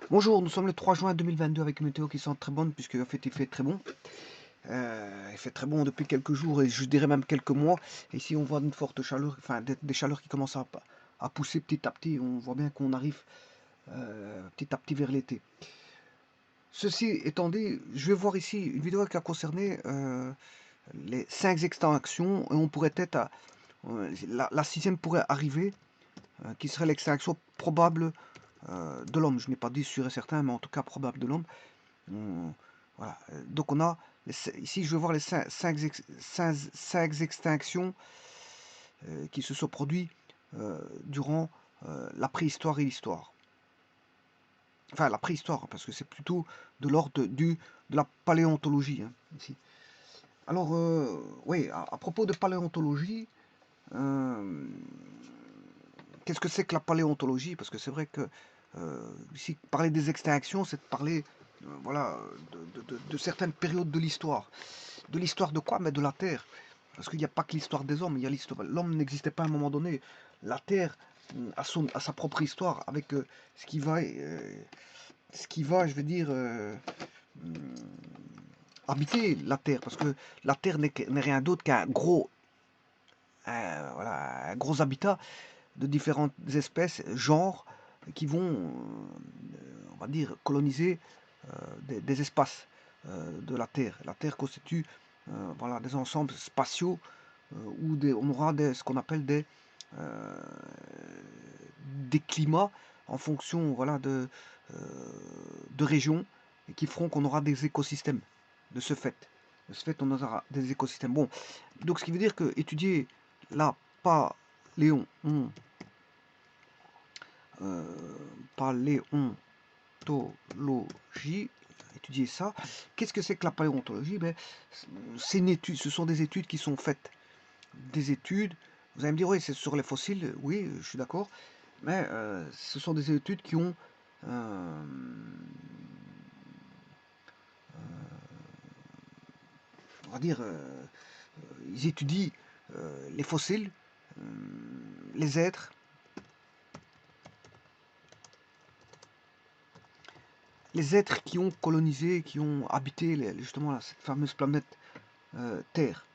Bonjour, nous sommes le 3 juin 2022 avec une météo qui sent très bonne puisque en fait il fait très bon. Il fait très bon depuis quelques jours et je dirais même quelques mois. Et ici on voit une forte chaleur, enfin des chaleurs qui commencent à pousser petit à petit. On voit bien qu'on arrive petit à petit vers l'été. Ceci étant dit, je vais voir ici une vidéo qui a concerné les 5 extinctions et on pourrait être à la sixième pourrait arriver, qui serait l'extinction probable de l'homme. Je n'ai pas dit sûr et certain, mais en tout cas probable de l'homme. On- voilà. Donc on a, ici je vais voir les 5 extinctions qui se sont produites durant la préhistoire et l'histoire. Enfin la préhistoire, hein, parce que c'est plutôt de l'ordre de la paléontologie, hein, ici. Alors, oui, à propos de paléontologie, euh, qu'est-ce que c'est que la paléontologie? Parce que c'est vrai que ici, parler des extinctions, c'est de parler voilà, de certaines périodes de l'histoire. De l'histoire de quoi? Mais de la Terre. Parce qu'il n'y a pas que l'histoire des hommes, il y a l'histoire. L'homme n'existait pas à un moment donné. La Terre a sa propre histoire avec ce qui va, je veux dire, habiter la Terre. Parce que la Terre n'est rien d'autre qu'un gros, voilà, un gros habitat de différentes espèces, genres, qui vont, on va dire, coloniser des espaces de la Terre. La Terre constitue voilà, des ensembles spatiaux où on aura ce qu'on appelle euh, des climats en fonction voilà, euh, de régions et qui feront qu'on aura des écosystèmes de ce fait. De ce fait, on aura des écosystèmes. Bon, donc ce qui veut dire que étudier la euh, paléontologie, étudier ça. Qu'est-ce que c'est que la paléontologie? Ben, c'est une étude, ce sont des études qui sont faites. Des études, vous allez me dire, oui, c'est sur les fossiles, oui, je suis d'accord, mais ce sont des études qui ont, euh, on va dire, ils étudient les fossiles, euh, les êtres, qui ont colonisé, qui ont habité justement cette fameuse planète Terre.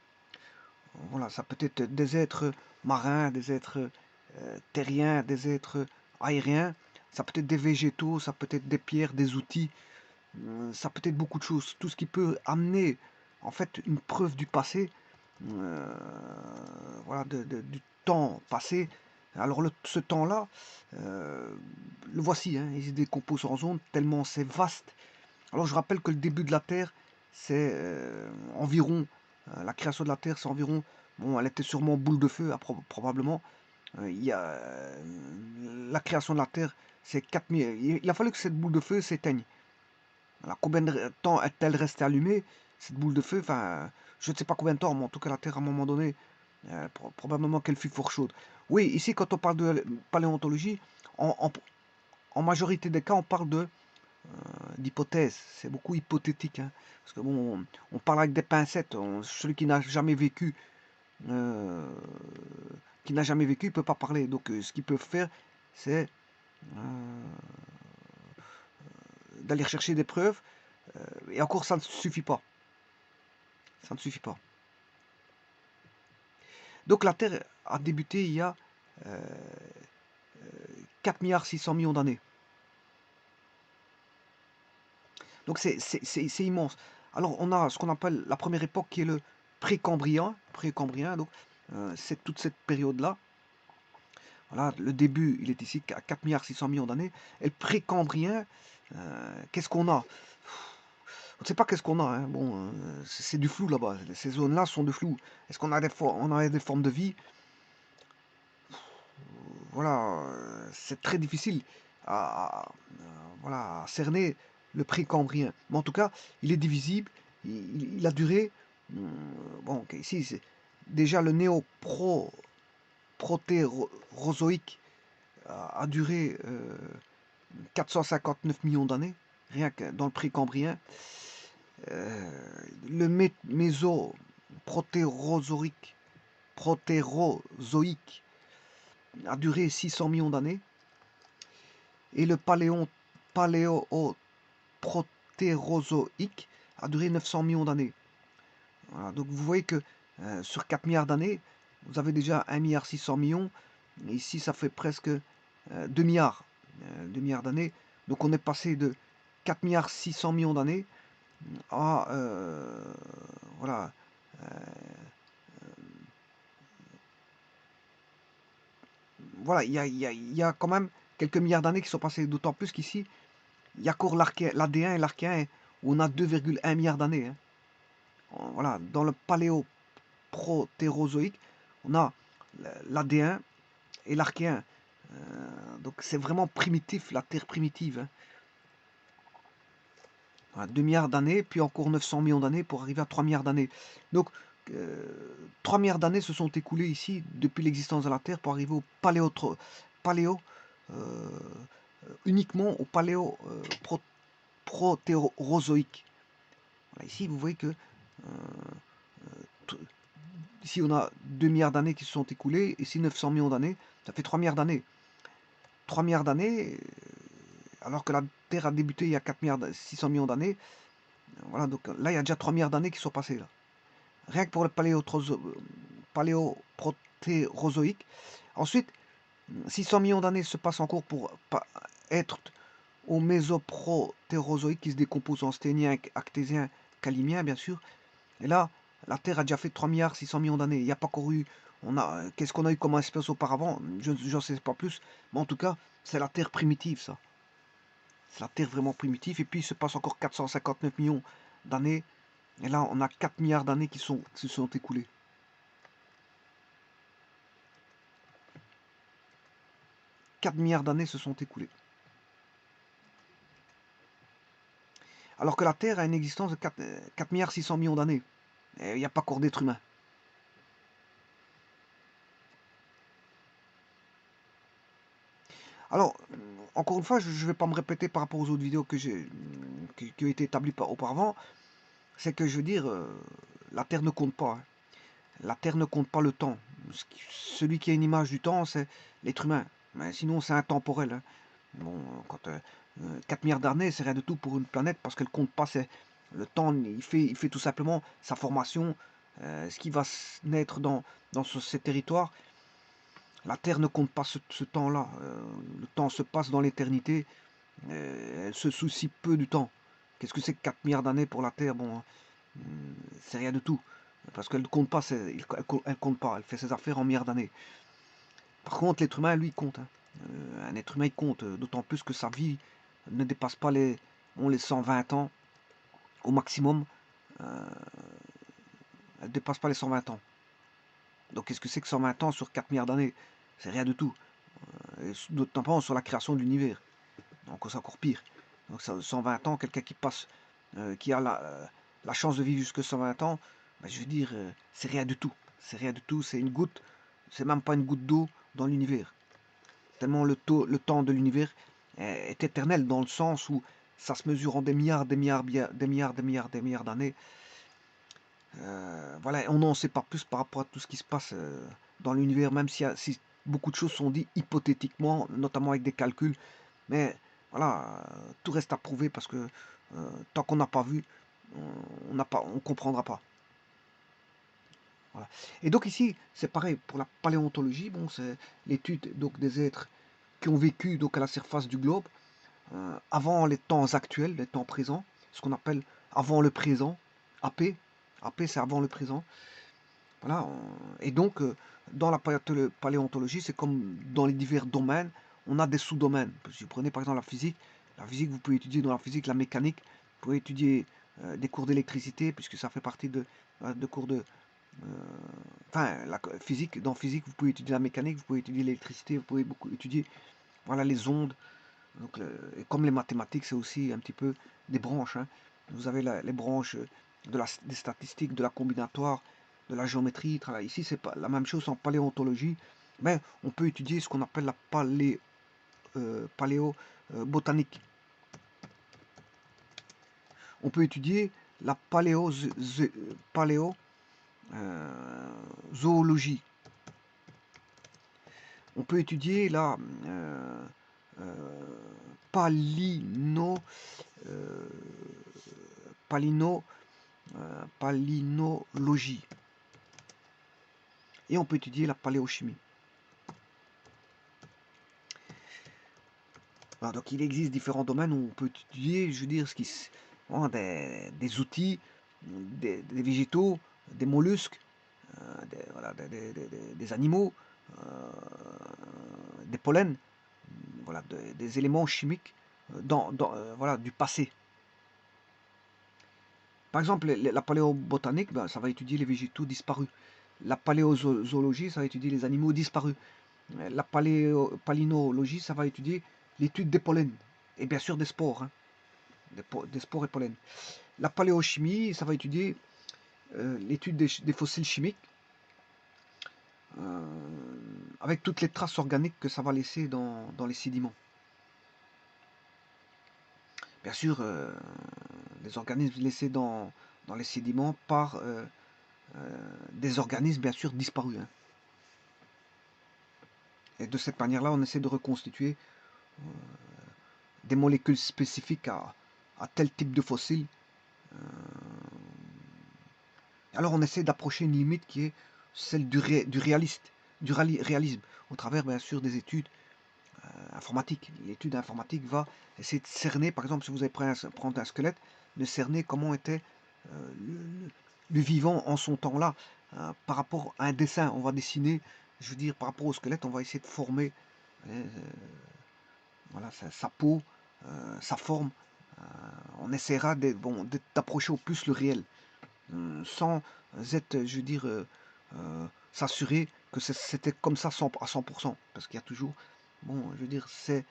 Voilà, ça peut être des êtres marins, des êtres terriens, des êtres aériens, ça peut être des végétaux, ça peut être des pierres, des outils, ça peut être beaucoup de choses. Tout ce qui peut amener en fait une preuve du passé, euh, voilà, du temps passé. Alors ce temps-là, euh, le voici, hein, il se décompose en zones tellement c'est vaste. Alors je rappelle que le début de la Terre, c'est environ, la création de la Terre, c'est environ, bon, elle était sûrement boule de feu, probablement. Il y a, la création de la Terre, c'est 4000. Il a fallu que cette boule de feu s'éteigne. Alors combien de temps est-elle restée allumée, cette boule de feu? Enfin, je ne sais pas combien de temps, mais en tout cas la Terre, à un moment donné, probablement qu'elle fut fort chaude. Oui, ici, quand on parle de paléontologie, en, en- en majorité des cas, on parle d'hypothèses. C'est beaucoup hypothétique, hein. Parce que bon, on parle avec des pincettes. Celui euh, qui n'a jamais vécu, il peut pas parler. Donc, ce qu'ils peuvent faire, c'est d'aller chercher des preuves. Et encore, ça ne suffit pas. Ça ne suffit pas. Donc, la Terre a débuté il y a 4,6 milliards d'années. Donc, c'est immense. Alors, on a ce qu'on appelle la première époque qui est le précambrien. Précambrien, donc, c'est toute cette période-là. Voilà, le début, il est ici à 4,6 milliards d'années. Et le précambrien, qu'est-ce qu'on a? On ne sait pas qu'est-ce qu'on a, hein. Bon, c'est du flou là-bas. Ces zones-là sont du flou. Est-ce qu'on a on a des formes de vie? Voilà, c'est très difficile voilà, à cerner le précambrien. Mais en tout cas, il est divisible. Il a duré. Bon, ok, ici, c'est déjà le néoprotérozoïque a duré 459 millions d'années, rien que dans le précambrien. Le mésoprotérozoïque protérozoïque a duré 600 millions d'années. Et le paléoprotérozoïque a duré 900 millions d'années. Voilà, donc vous voyez que sur 4 milliards d'années, vous avez déjà 1 milliard 600 millions. Et ici, ça fait presque 2 milliards, 2 milliards d'années. Donc on est passé de 4 milliards 600 millions d'années à voilà, voilà, il y a quand même quelques milliards d'années qui sont passés, d'autant plus qu'ici, il y a encore l'ADN et l'archéen, où on a 2,1 milliards d'années. Hein. Voilà, dans le paléoprotérozoïque, on a l'ADN et l'archéen. Donc c'est vraiment primitif, la Terre primitive. Hein. Voilà, 2 milliards d'années, puis encore 900 millions d'années pour arriver à 3 milliards d'années. Donc 3 milliards d'années se sont écoulées ici depuis l'existence de la Terre pour arriver au paléo uniquement au protérozoïque. Voilà, ici, vous voyez que ici, on a 2 milliards d'années qui se sont écoulées, ici 900 millions d'années, ça fait 3 milliards d'années. 3 milliards d'années, alors que la Terre a débuté il y a 4 milliards, 600 millions d'années. Voilà, donc là, il y a déjà 3 milliards d'années qui sont passées. Là. Rien que pour le paléoprotérozoïque. Ensuite, 600 millions d'années se passent encore pour être au mésoprotérozoïque qui se décompose en sténien, actésien, calimien, bien sûr. Et là, la Terre a déjà fait 3 milliards 600 millions d'années. Il n'y a pas encore eu... Qu'est-ce qu'on a eu comme espèce auparavant? Je n'en sais pas plus. Mais en tout cas, c'est la Terre primitive, ça. C'est la Terre vraiment primitive. Et puis, il se passe encore 459 millions d'années. Et là, on a 4 milliards d'années qui se sont écoulées. 4 milliards d'années se sont écoulées. Alors que la Terre a une existence de 4 milliards 600 millions d'années. Il n'y a pas encore d'être humain. Alors, encore une fois, je ne vais pas me répéter par rapport aux autres vidéos qui ont été établies auparavant. C'est que je veux dire, la Terre ne compte pas. Hein. La Terre ne compte pas le temps. Celui qui a une image du temps, c'est l'être humain. Mais sinon, c'est intemporel. Hein. Bon, quand 4 milliards d'années, c'est rien de tout pour une planète parce qu'elle compte pas. C'est le temps, il fait tout simplement sa formation, ce qui va naître dans ces territoires. La Terre ne compte pas ce temps-là. Le temps se passe dans l'éternité. Elle se soucie peu du temps. Qu'est-ce que c'est que 4 milliards d'années pour la Terre? Bon, c'est rien de tout. Parce qu'elle ne compte pas, elle compte pas. Elle fait ses affaires en milliards d'années. Par contre, l'être humain, lui, compte. Hein. Un être humain, il compte. D'autant plus que sa vie ne dépasse pas les 120 ans au maximum. Elle ne dépasse pas les 120 ans. Donc, qu'est-ce que c'est que 120 ans sur 4 milliards d'années? C'est rien du tout. D'autant pas sur la création de l'univers. Donc c'est encore pire. Donc 120 ans, quelqu'un qui passe, qui a la chance de vivre jusque 120 ans, ben, je veux dire, c'est rien du tout. C'est rien du tout, c'est une goutte, c'est même pas une goutte d'eau dans l'univers. Tellement le temps de l'univers est éternel dans le sens où ça se mesure en des milliards, des milliards, des milliards, des milliards, des milliards d'années. Voilà, on n'en sait pas plus par rapport à tout ce qui se passe dans l'univers, même si beaucoup de choses sont dites hypothétiquement, notamment avec des calculs. Mais voilà, tout reste à prouver parce que tant qu'on n'a pas vu, on comprendra pas. Voilà. Et donc ici, c'est pareil pour la paléontologie. Bon, c'est l'étude donc des êtres qui ont vécu donc à la surface du globe avant les temps actuels, les temps présents, ce qu'on appelle avant le présent, AP. AP, c'est avant le présent. Voilà. Et donc, dans la paléontologie, c'est comme dans les divers domaines, on a des sous-domaines. Si vous prenez par exemple la physique, vous pouvez étudier dans la physique la mécanique, vous pouvez étudier des cours d'électricité, puisque ça fait partie de cours de... Enfin, la physique, dans physique, vous pouvez étudier la mécanique, vous pouvez étudier l'électricité, vous pouvez beaucoup étudier voilà, les ondes. Donc, et comme les mathématiques, c'est aussi un petit peu des branches. Hein. Vous avez les branches des statistiques, de la combinatoire, de la géométrie. Ici, c'est pas la même chose en paléontologie, mais on peut étudier ce qu'on appelle la paléo-botanique. On peut étudier la paléo-zoologie. On peut étudier la palino, euh, palino, palinologie. Et on peut étudier la paléochimie. Alors, donc il existe différents domaines où on peut étudier, je veux dire, bon, des outils, des végétaux, des mollusques, voilà, des animaux, des pollens, voilà, des éléments chimiques voilà, du passé. Par exemple, la paléobotanique, ben, ça va étudier les végétaux disparus. La paléozoologie, ça va étudier les animaux disparus. La palynologie, ça va étudier l'étude des pollens. Et bien sûr des spores, hein, des spores et pollens. La paléochimie, ça va étudier l'étude des fossiles chimiques, avec toutes les traces organiques que ça va laisser dans les sédiments. Bien sûr, les organismes laissés dans les sédiments par des organismes bien sûr disparus. Hein. Et de cette manière-là, on essaie de reconstituer des molécules spécifiques à tel type de fossile. Alors on essaie d'approcher une limite qui est celle du réalisme, au travers bien sûr des études informatiques. L'étude informatique va essayer de cerner, par exemple si vous allez prendre un squelette, de cerner comment était le vivant en son temps-là, par rapport à un dessin. On va dessiner, je veux dire, par rapport au squelette, on va essayer de former voilà, sa peau, sa forme. On essaiera d'approcher au plus le réel, sans être, je veux dire, s'assurer que c'était comme ça à 100%, parce qu'il y a toujours, bon, je veux dire, ces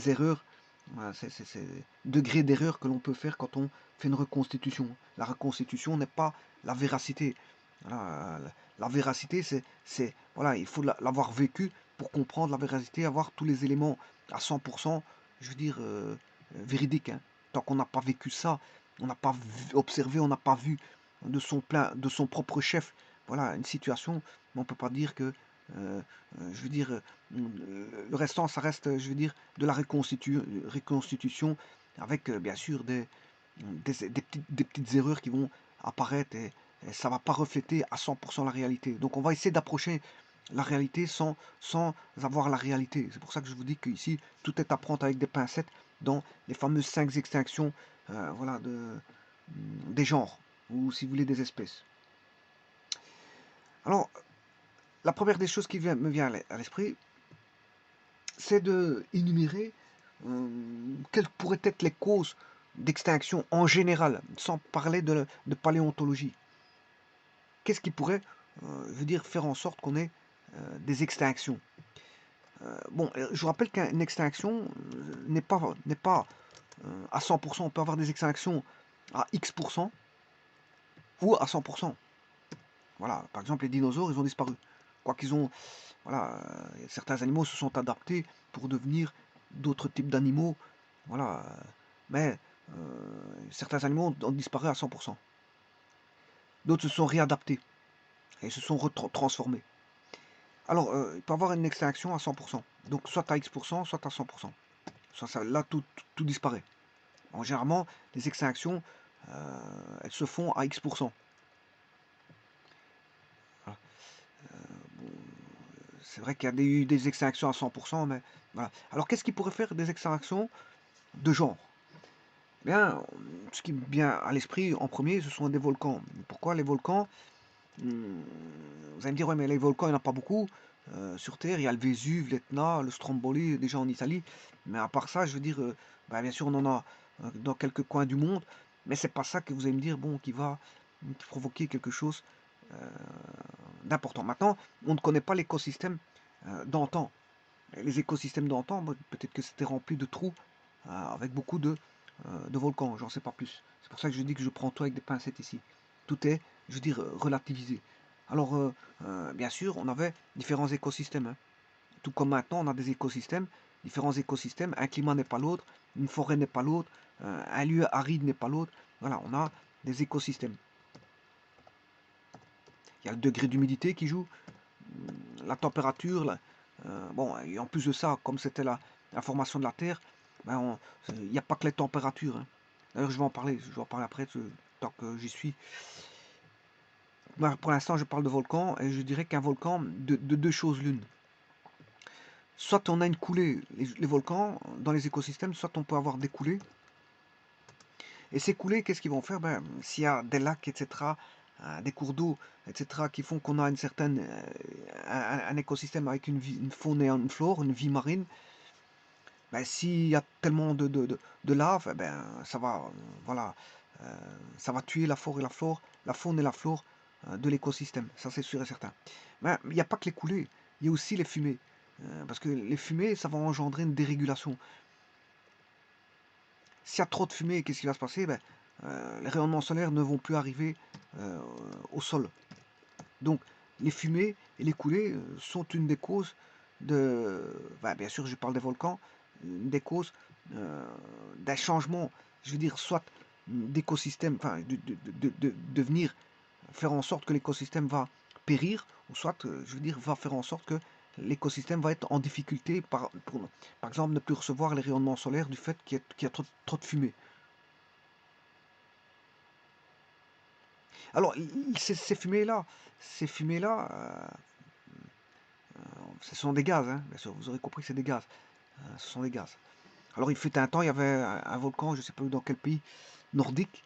erreurs, voilà, ces degrés d'erreur que l'on peut faire quand on fait une reconstitution. La reconstitution n'est pas la véracité. Voilà, la véracité, voilà, il faut l'avoir vécu pour comprendre la véracité, avoir tous les éléments à 100%, je veux dire, véridiques. Hein. Tant qu'on n'a pas vécu ça, on n'a pas observé, on n'a pas vu de son propre chef, voilà, une situation, mais on ne peut pas dire que, je veux dire, le restant, ça reste, je veux dire, de la reconstitution avec, bien sûr, des petites erreurs qui vont apparaître et ça ne va pas refléter à 100% la réalité. Donc on va essayer d'approcher la réalité sans avoir la réalité. C'est pour ça que je vous dis qu'ici, tout est à prendre avec des pincettes dans les fameuses 5 extinctions voilà, des genres, ou si vous voulez des espèces. Alors, la première des choses qui me vient à l'esprit, c'est de énumérer quelles pourraient être les causes d'extinction en général, sans parler de paléontologie. Qu'est-ce qui pourrait, je veux dire, faire en sorte qu'on ait des extinctions? Bon, je vous rappelle qu'une extinction n'est pas à 100%. On peut avoir des extinctions à X% ou à 100%. Voilà, par exemple, les dinosaures, ils ont disparu. Quoi qu'ils ont, voilà, certains animaux se sont adaptés pour devenir d'autres types d'animaux, voilà, mais certains animaux ont disparu à 100%. D'autres se sont réadaptés et se sont transformés. Alors, il peut y avoir une extinction à 100%, donc soit à X%, soit à 100%. Là, tout disparaît. Généralement, les extinctions, elles se font à X%. Voilà. C'est vrai qu'il y a eu des extinctions à 100%, mais voilà. Alors, qu'est-ce qui pourrait faire des extinctions de genre? Bien, ce qui me vient à l'esprit en premier, ce sont des volcans. Pourquoi les volcans? Vous allez me dire, ouais, mais les volcans, il n'y en a pas beaucoup. Sur Terre, il y a le Vésuve, l'Etna, le Stromboli, déjà en Italie. Mais à part ça, je veux dire, bah, bien sûr, on en a dans quelques coins du monde. Mais c'est pas ça que vous allez me dire, bon, qui va provoquer quelque chose d'important. Maintenant, on ne connaît pas l'écosystème d'antan. Les écosystèmes d'antan, peut-être que c'était rempli de trous avec beaucoup de volcans, j'en sais pas plus. C'est pour ça que je dis que je prends tout avec des pincettes ici. Tout est, je veux dire, relativisé. Alors, bien sûr, on avait différents écosystèmes. Hein. Tout comme maintenant, on a des écosystèmes, différents écosystèmes. Un climat n'est pas l'autre, une forêt n'est pas l'autre, un lieu aride n'est pas l'autre. Voilà, on a des écosystèmes. Il y a le degré d'humidité qui joue, la température. Bon, et en plus de ça, comme c'était la formation de la Terre, Ben, il n'y a pas que les températures, hein. D'ailleurs, je vais en parler après, tant que j'y suis. Pour l'instant, je parle de volcan, et je dirais qu'un volcan, de deux choses l'une. Soit on a une coulée, les volcans, dans les écosystèmes, soit on peut avoir des coulées. Et ces coulées, qu'est-ce qu'ils vont faire? Ben, s'il y a des lacs, etc., des cours d'eau, etc., qui font qu'on a une certaine, un écosystème avec une faune et une flore, une vie marine, ben, s'il y a tellement de lave, eh ben, ça va, voilà, euh, ça va tuer la flore, la faune et la flore de l'écosystème. Ça, c'est sûr et certain. Mais il n'y a pas que les coulées, il y a aussi les fumées. Parce que les fumées, ça va engendrer une dérégulation. S'il y a trop de fumée, qu'est-ce qui va se passer? Ben, les rayonnements solaires ne vont plus arriver euh, au sol. Donc, les fumées et les coulées sont une des causes de... ben, bien sûr, je parle des volcans, une des causes d'un changement, je veux dire, soit d'écosystème, enfin, de venir faire en sorte que l'écosystème va périr, ou soit, je veux dire, va faire en sorte que l'écosystème va être en difficulté par exemple, ne plus recevoir les rayonnements solaires du fait qu'il y a trop de fumée. Alors, ces fumées-là, ce sont des gaz, hein, bien sûr, vous aurez compris que c'est des gaz. Ce sont des gaz. Alors, il fut un temps, il y avait un volcan, je ne sais pas dans quel pays, nordique.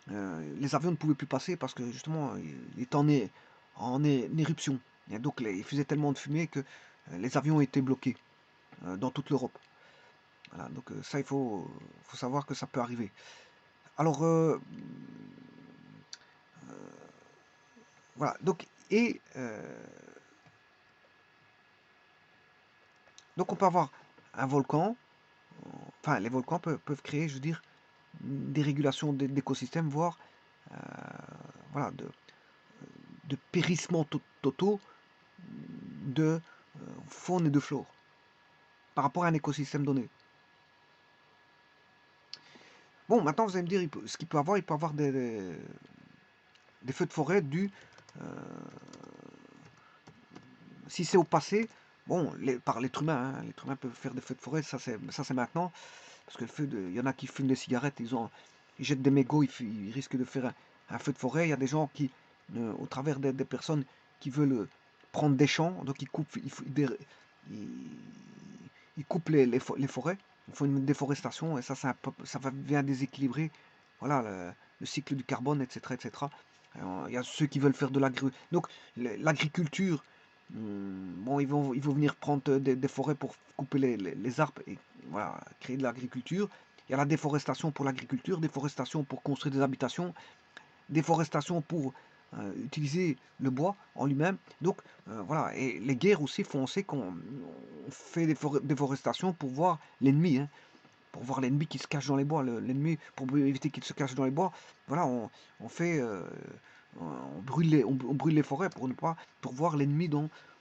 Les avions ne pouvaient plus passer parce que justement, il était en éruption. Et donc, il faisait tellement de fumée que les avions étaient bloqués dans toute l'Europe. Voilà, donc ça, faut savoir que ça peut arriver. Alors, voilà, donc on peut avoir un volcan, enfin, les volcans peuvent créer, je veux dire, des régulations d'écosystèmes, voire euh, voilà, de périssements totaux de faune et de flore par rapport à un écosystème donné. Bon, maintenant vous allez me dire, ce qu'il peut avoir, il peut avoir des feux de forêt dus, euh, si c'est au passé, bon, par l'être humain, hein, l'être humain peut faire des feux de forêt, ça c'est maintenant, parce que il y en a qui fument des cigarettes, ils jettent des mégots, ils risquent de faire un feu de forêt. Il y a des gens qui, au travers des personnes qui veulent prendre des champs, donc ils, ils coupent les forêts, ils font une déforestation, et ça vient déséquilibrer voilà, le cycle du carbone, etc. etc. Alors, il y a ceux qui veulent faire de l'agriculture. Donc l'agriculture, bon, ils vont venir prendre des forêts pour couper les arbres et voilà, créer de l'agriculture. Il y a la déforestation pour l'agriculture, déforestation pour construire des habitations, déforestation pour utiliser le bois en lui-même. Donc voilà, et les guerres aussi font, on sait qu'on fait des déforestation pour voir l'ennemi, hein, pour voir l'ennemi qui se cache dans les bois. L'ennemi, pour éviter qu'il se cache dans les bois, voilà, on fait, on brûle les forêts pour ne pas, pour voir l'ennemi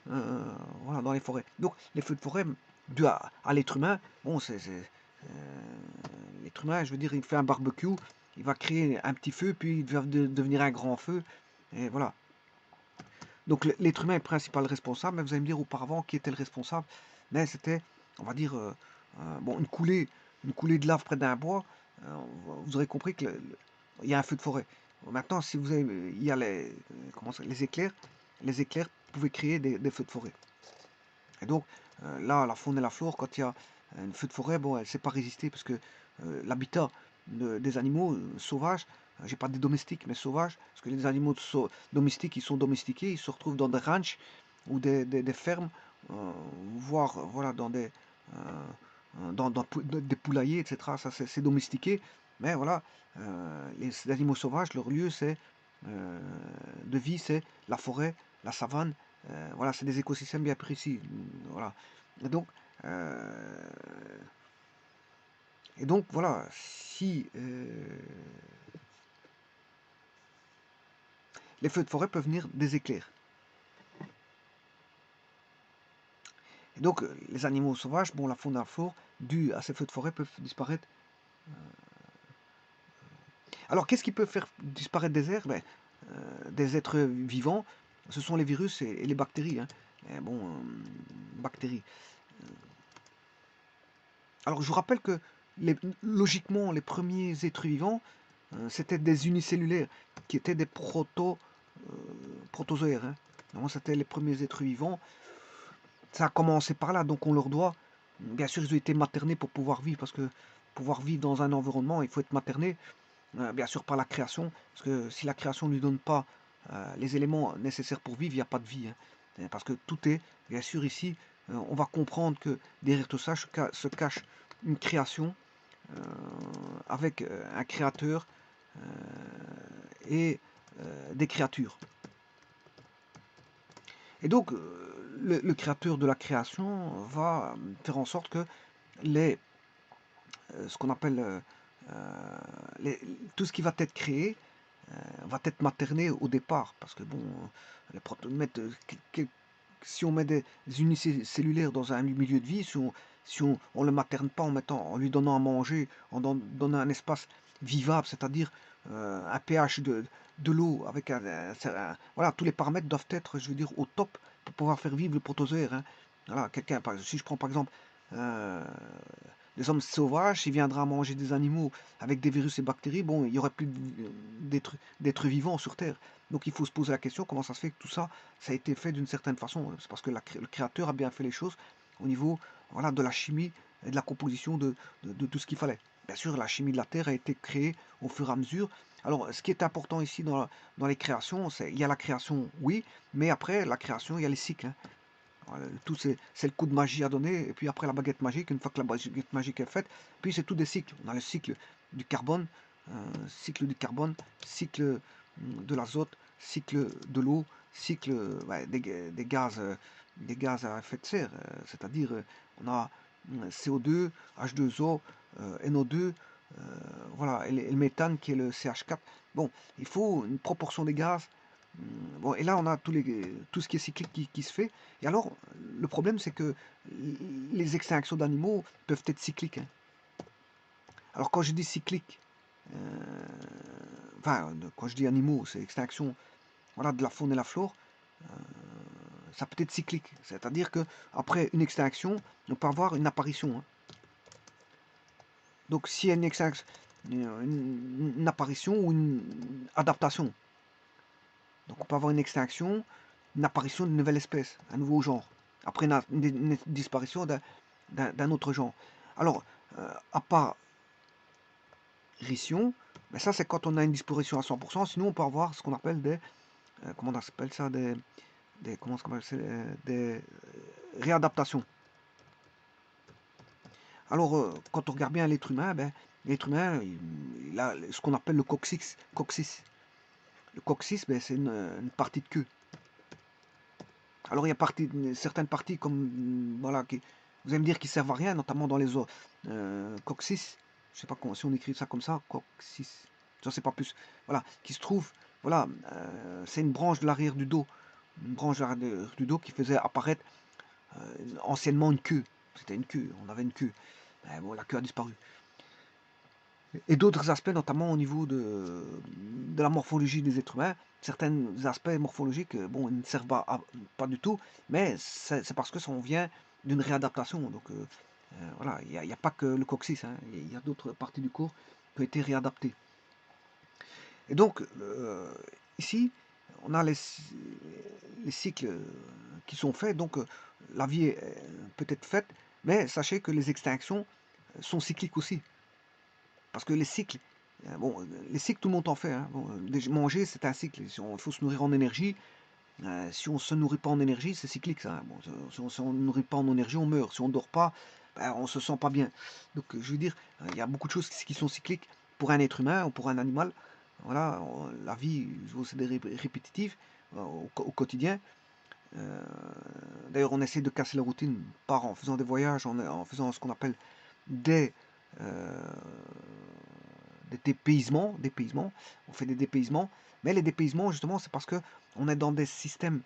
voilà, dans les forêts. Donc les feux de forêt, dû à l'être humain, bon, l'être humain, je veux dire, il fait un barbecue, il va créer un petit feu, puis il va devenir un grand feu, et voilà. Donc l'être humain est le principal responsable, mais vous allez me dire auparavant qui était le responsable. Mais c'était, on va dire, bon, une coulée de lave près d'un bois, euh, vous aurez compris qu'il y a un feu de forêt. Maintenant, si vous avez, il y a comment ça, les éclairs pouvaient créer des feux de forêt. Et donc là, la faune et la flore, quand il y a un feu de forêt, bon, elle ne sait pas résister parce que l'habitat des animaux sauvages, j'ai pas des domestiques, mais sauvages, parce que les animaux domestiques, ils sont domestiqués, ils se retrouvent dans des ranchs ou des fermes, voire voilà, dans des poulaillers, etc. Ça, c'est domestiqué. Mais voilà, les animaux sauvages, leur lieu euh, de vie, c'est la forêt, la savane. Voilà, c'est des écosystèmes bien précis. Voilà. Et donc, euh, voilà, si les feux de forêt peuvent venir des éclairs. Et donc, les animaux sauvages, bon, la faune et la flore, dû à ces feux de forêt, peuvent disparaître. Alors, qu'est-ce qui peut faire disparaître des êtres? Ben, des êtres vivants? Ce sont les virus et les bactéries, hein. Bon, bactéries. Alors je vous rappelle que logiquement, les premiers êtres vivants, c'était des unicellulaires, qui étaient des protozoaires, hein. Donc c'était les premiers êtres vivants. Ça a commencé par là, donc on leur doit. Bien sûr, ils ont été maternés pour pouvoir vivre, parce que pouvoir vivre dans un environnement, il faut être materné, bien sûr par la création, parce que si la création ne lui donne pas les éléments nécessaires pour vivre, il n'y a pas de vie, hein. Parce que tout est, bien sûr, ici, on va comprendre que derrière tout ça se cache une création euh, avec un créateur et des créatures. Et donc, le créateur de la création va faire en sorte que les, ce qu'on appelle les, tout ce qui va être créé va être materné au départ. Parce que bon, si on met des unicellulaires dans un milieu de vie, si on le materne pas en lui donnant à manger, en donnant un espace vivable, c'est-à-dire un pH de l'eau avec voilà, tous les paramètres doivent être, je veux dire, au top pour pouvoir faire vivre le protozoaire, hein. Voilà, si je prends par exemple euh, les hommes sauvages, s'il viendra manger des animaux avec des virus et bactéries, bon, il y aurait plus d'êtres vivants sur Terre. Donc il faut se poser la question comment ça se fait que tout ça, ça a été fait d'une certaine façon. C'est parce que le créateur a bien fait les choses au niveau, voilà, de la chimie et de la composition de tout ce qu'il fallait. Bien sûr, la chimie de la Terre a été créée au fur et à mesure. Alors, ce qui est important ici dans les créations, il y a la création, oui, mais après la création, il y a les cycles, hein. Voilà, tout c'est le coup de magie à donner, et puis après la baguette magique, une fois que la baguette magique est faite, puis c'est tout des cycles. On a le cycle du carbone, cycle de l'azote, cycle de l'eau, cycle des gaz à effet de serre, c'est-à-dire on a CO2, H2O, NO2, voilà, et le méthane qui est le CH4. Bon, il faut une proportion des gaz. Bon, et là, on a tout ce qui est cyclique qui se fait. Et alors, le problème, c'est que les extinctions d'animaux peuvent être cycliques, hein. Alors, quand je dis cyclique, enfin, quand je dis animaux, c'est extinction, voilà, de la faune et la flore, ça peut être cyclique. C'est-à-dire que après une extinction, on peut avoir une apparition, hein. Donc, s'il y a une extinction, une apparition ou une adaptation, donc on peut avoir une extinction, une apparition d'une nouvelle espèce, un nouveau genre, après une disparition d'un autre genre. Alors, apparition, ben ça c'est quand on a une disparition à 100%, sinon on peut avoir ce qu'on appelle comment on appelle ça, comment ça s'appelle, des réadaptations. Alors, quand on regarde bien l'être humain, ben, l'être humain, il a ce qu'on appelle le coccyx. Le coccyx, ben, c'est une partie de queue. Alors il y a certaines parties comme voilà vous allez me dire qui servent à rien, notamment dans les coccyx. Je sais pas si on écrit ça comme ça, coccyx. Je ne sais pas plus. Voilà, qui se trouve. Voilà, c'est une branche de l'arrière du dos, une branche de l'arrière du dos qui faisait apparaître anciennement une queue. C'était une queue, on avait une queue. Mais bon, la queue a disparu. Et d'autres aspects, notamment au niveau de la morphologie des êtres humains, certains aspects morphologiques, bon, ils ne servent pas du tout, mais c'est parce que ça on vient d'une réadaptation. Donc voilà, il n'y a pas que le coccyx, hein, il y a d'autres parties du corps qui ont été réadaptées. Et donc, ici, on a les cycles qui sont faits, donc la vie peut être faite, mais sachez que les extinctions sont cycliques aussi. Parce que les cycles, bon, les cycles, tout le monde en fait, hein. Bon, manger, c'est un cycle. Il faut se nourrir en énergie. Si on ne se nourrit pas en énergie, c'est cyclique, ça, hein. Bon, si on ne nourrit pas en énergie, on meurt. Si on ne dort pas, ben, on ne se sent pas bien. Donc, je veux dire, il y a beaucoup de choses qui sont cycliques pour un être humain ou pour un animal. Voilà, la vie, c'est des répétitive au quotidien. Euh, D'ailleurs, on essaie de casser la routine par en faisant des voyages, en faisant ce qu'on appelle des, euh, des dépaysements. On fait des dépaysements, mais les dépaysements, justement, c'est parce que on est dans des systèmes,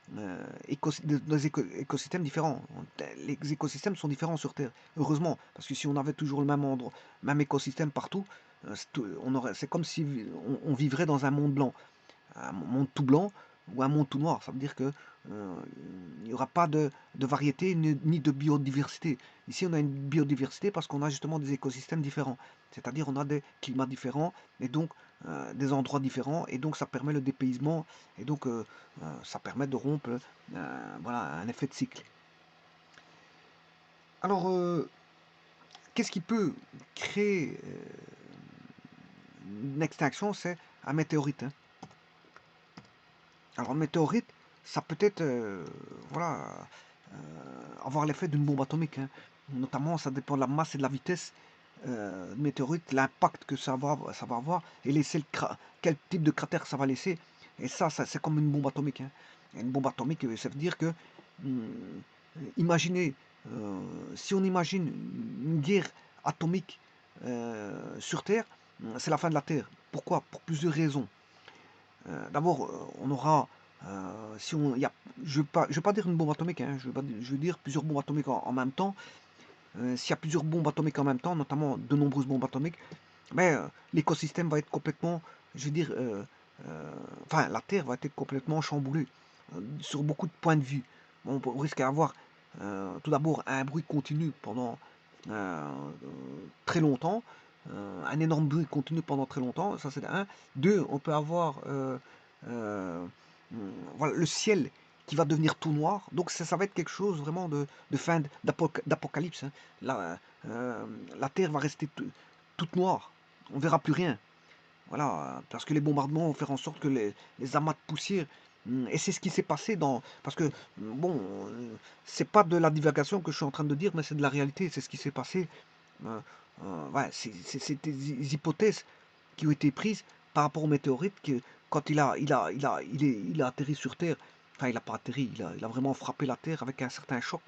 des écosystèmes différents. Les écosystèmes sont différents sur Terre, heureusement, parce que si on avait toujours le même endroit, même écosystème partout, c'est comme si on vivrait dans un monde blanc, un monde tout blanc. ou un monde tout noir. Ça veut dire que il n'y aura pas de variété ni de biodiversité. Ici, on a une biodiversité parce qu'on a justement des écosystèmes différents. C'est-à-dire, on a des climats différents et donc des endroits différents. Et donc, ça permet le dépaysement et donc ça permet de rompre voilà, un effet de cycle. Alors, qu'est-ce qui peut créer une extinction? C'est un météorite, hein. Alors, un météorite, ça peut être, voilà, avoir l'effet d'une bombe atomique, hein. Notamment, ça dépend de la masse et de la vitesse du météorite, l'impact que ça va avoir, et laisser quel type de cratère ça va laisser. Et ça c'est comme une bombe atomique, hein. Une bombe atomique, ça veut dire que, hum, imaginez, si on imagine une guerre atomique sur Terre, c'est la fin de la Terre. Pourquoi? Pour plusieurs raisons. D'abord, on aura, si on, y a, je vais pas dire une bombe atomique, hein, je veux dire plusieurs bombes atomiques en même temps. S'il y a plusieurs bombes atomiques en même temps, notamment de nombreuses bombes atomiques, mais l'écosystème va être complètement, je veux dire, enfin, la Terre va être complètement chamboulée sur beaucoup de points de vue. On risque d'avoir tout d'abord un bruit continu pendant euh, très longtemps, un énorme bruit continu pendant très longtemps, ça c'est de un. Deux, on peut avoir euh, voilà, le ciel qui va devenir tout noir. Donc ça va être quelque chose vraiment de fin d'apocalypse, hein. La, la Terre va rester toute noire. On verra plus rien. Voilà, parce que les bombardements vont faire en sorte que les amas de poussière, et c'est ce qui s'est passé dans... Parce que, bon, c'est pas de la divagation que je suis en train de dire, mais c'est de la réalité, c'est ce qui s'est passé. Euh, ouais, c'est des hypothèses qui ont été prises par rapport au météorite, que quand il a atterri sur Terre, enfin il n'a pas atterri, il a vraiment frappé la Terre avec un certain choc.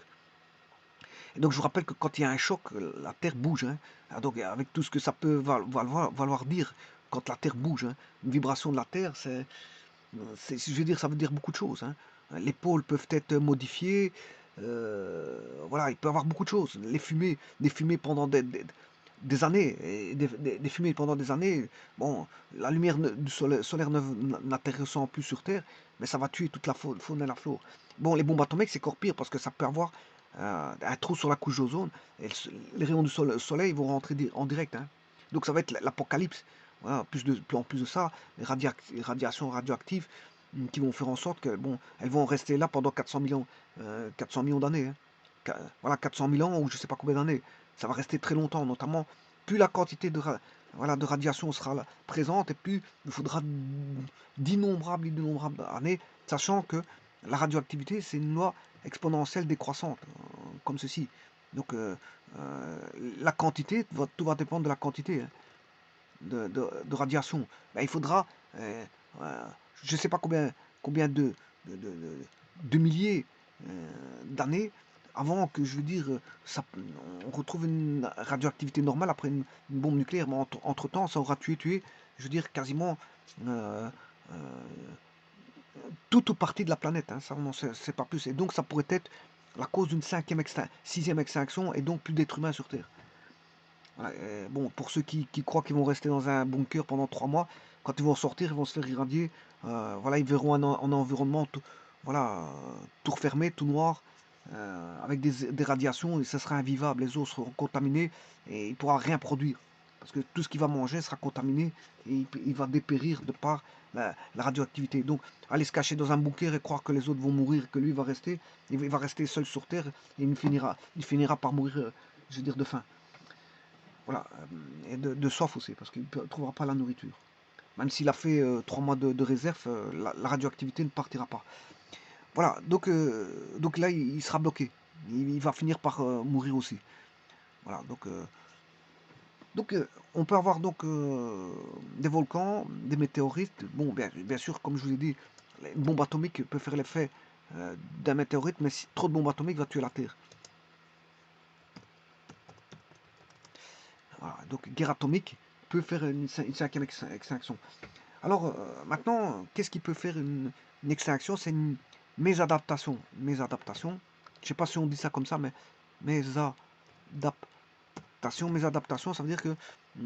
Et donc je vous rappelle que quand il y a un choc, la Terre bouge, hein. Ah, donc avec tout ce que ça peut valoir dire quand la Terre bouge, hein. Une vibration de la Terre, je veux dire, ça veut dire beaucoup de choses, hein. Les pôles peuvent être modifiés, voilà, il peut y avoir beaucoup de choses. Des fumées pendant des années, et des fumées pendant des années. Bon, la lumière du solaire n'atterrissant plus sur Terre, mais ça va tuer toute la faune et la flore. Bon, les bombes atomiques, c'est encore pire parce que ça peut avoir un trou sur la couche d'ozone, et les rayons du soleil vont rentrer en direct, hein. Donc ça va être l'apocalypse. Voilà, en plus de ça, les radiations radioactives qui vont faire en sorte que, bon, elles vont rester là pendant 400 millions d'années, hein. Voilà, 400 000 ans ou je sais pas combien d'années. Ça va rester très longtemps, notamment. Plus la quantité voilà, de radiation sera présente, et plus il faudra d'innombrables années, sachant que la radioactivité, c'est une loi exponentielle décroissante, comme ceci. Donc, la quantité, tout va dépendre de la quantité, hein, de radiation. Ben, il faudra, euh, je ne sais pas combien de, de- de milliers d'années avant que, je veux dire, on retrouve une radioactivité normale après une bombe nucléaire. Mais entre-temps, ça aura tué, je veux dire, quasiment euh, euh, toute partie de la planète, hein. Ça, on n'en sait pas plus. Et donc, ça pourrait être la cause d'une sixième extinction, et donc plus d'êtres humains sur Terre. Voilà, bon, pour ceux qui croient qu'ils vont rester dans un bunker pendant 3 mois, quand ils vont sortir, ils vont se faire irradier. Voilà, ils verront un environnement tout, voilà, tout refermé, tout noir, avec des radiations, et ça sera invivable. Les eaux seront contaminées et il ne pourra rien produire. Parce que tout ce qu'il va manger sera contaminé, et il va dépérir de par la radioactivité. Donc, aller se cacher dans un bunker et croire que les autres vont mourir, que lui va rester, il va rester seul sur Terre, et il finira par mourir, je veux dire, de faim. Voilà, et de soif aussi, parce qu'il ne trouvera pas la nourriture. Même s'il a fait 3 mois de réserve, la radioactivité ne partira pas. Voilà, donc là, il sera bloqué. Il va finir par mourir aussi. Voilà, donc on peut avoir donc des volcans, des météorites. Bon, bien sûr, comme je vous ai dit, une bombe atomique peut faire l'effet d'un météorite, mais si trop de bombes atomiques va tuer la Terre. Voilà, donc guerre atomique peut faire une cinquième extinction. Alors maintenant, qu'est-ce qui peut faire une extinction? C'est une mésadaptation. Mésadaptation. Je ne sais pas si on dit ça comme ça, mais mésadaptation. Mésadaptation, ça veut dire que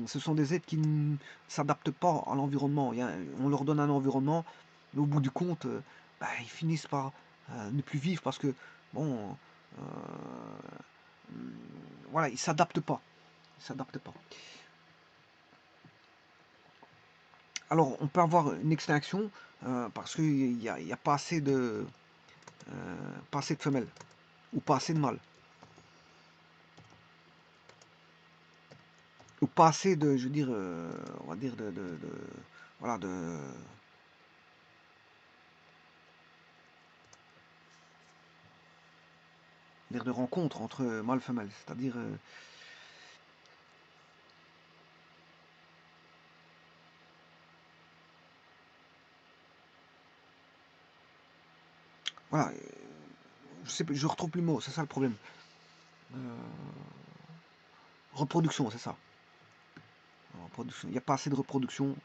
ce sont des êtres qui ne s'adaptent pas à l'environnement. On leur donne un environnement, Mais au bout du compte, bah, ils finissent par ne plus vivre parce que, bon, euh, voilà, ils s'adaptent pas. Ils s'adaptent pas. Alors, on peut avoir une extinction parce qu'il n'y a pas assez pas assez de femelles ou pas assez de mâles. Ou pas assez de, je veux dire, on va dire voilà, de rencontres entre mâles et femelles. C'est-à-dire, voilà, je retrouve plus le mot, c'est ça le problème. Euh, reproduction, c'est ça. Reproduction. Il n'y a pas assez de reproduction.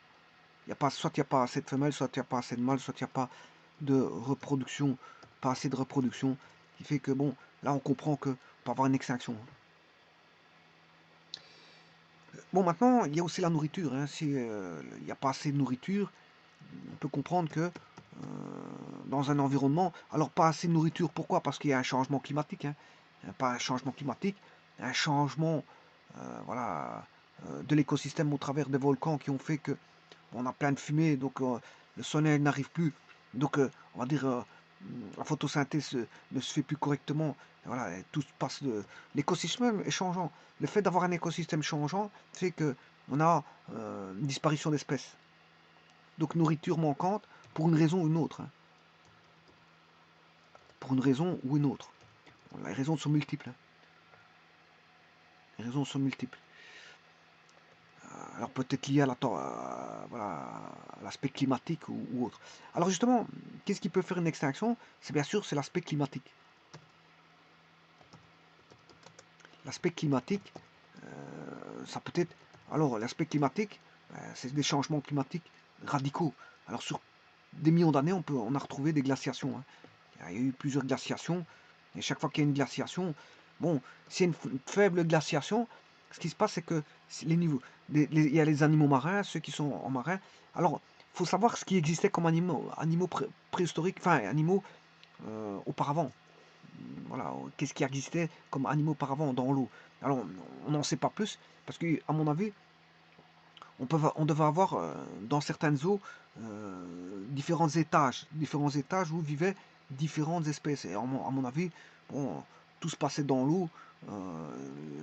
Soit il n'y a pas assez de femelles, soit il n'y a pas assez de mâles, soit il n'y a pas de reproduction, pas assez de reproduction, qui fait que, bon, là on comprend que peut avoir une extinction. Bon, maintenant, il y a aussi la nourriture. Hein. Si il n'y a pas assez de nourriture, on peut comprendre que dans un environnement, alors pas assez de nourriture, pourquoi? Parce qu'il y a un changement climatique. Hein. Pas un changement climatique, un changement voilà, de l'écosystème au travers des volcans qui ont fait que on a plein de fumée, donc le soleil n'arrive plus. Donc, on va dire, la photosynthèse ne se fait plus correctement. Voilà, tout se passe l'écosystème est changeant. Le fait d'avoir un écosystème changeant fait que on a une disparition d'espèces. Donc, nourriture manquante pour une raison ou une autre. Hein. Pour une raison ou une autre. Les raisons sont multiples. Hein. Les raisons sont multiples. Alors peut-être lié à voilà, l'aspect climatique ou autre. Alors justement, qu'est-ce qui peut faire une extinction? C'est bien sûr c'est l'aspect climatique. L'aspect climatique, ça peut être. Alors l'aspect climatique, c'est des changements climatiques radicaux. Alors sur des millions d'années, on a retrouvé des glaciations. Hein. Il y a eu plusieurs glaciations. Et chaque fois qu'il y a une glaciation, bon, s'il y a une faible glaciation, ce qui se passe, c'est que les niveaux, il y a les animaux marins, ceux qui sont en marin. Alors, il faut savoir ce qui existait comme animaux préhistoriques, enfin, animaux auparavant. Voilà, qu'est-ce qui existait comme animaux auparavant dans l'eau. Alors, on n'en sait pas plus, parce que, à mon avis, on devait avoir dans certaines eaux différents étages où vivaient différentes espèces. Et à mon avis, bon, tout se passait dans l'eau.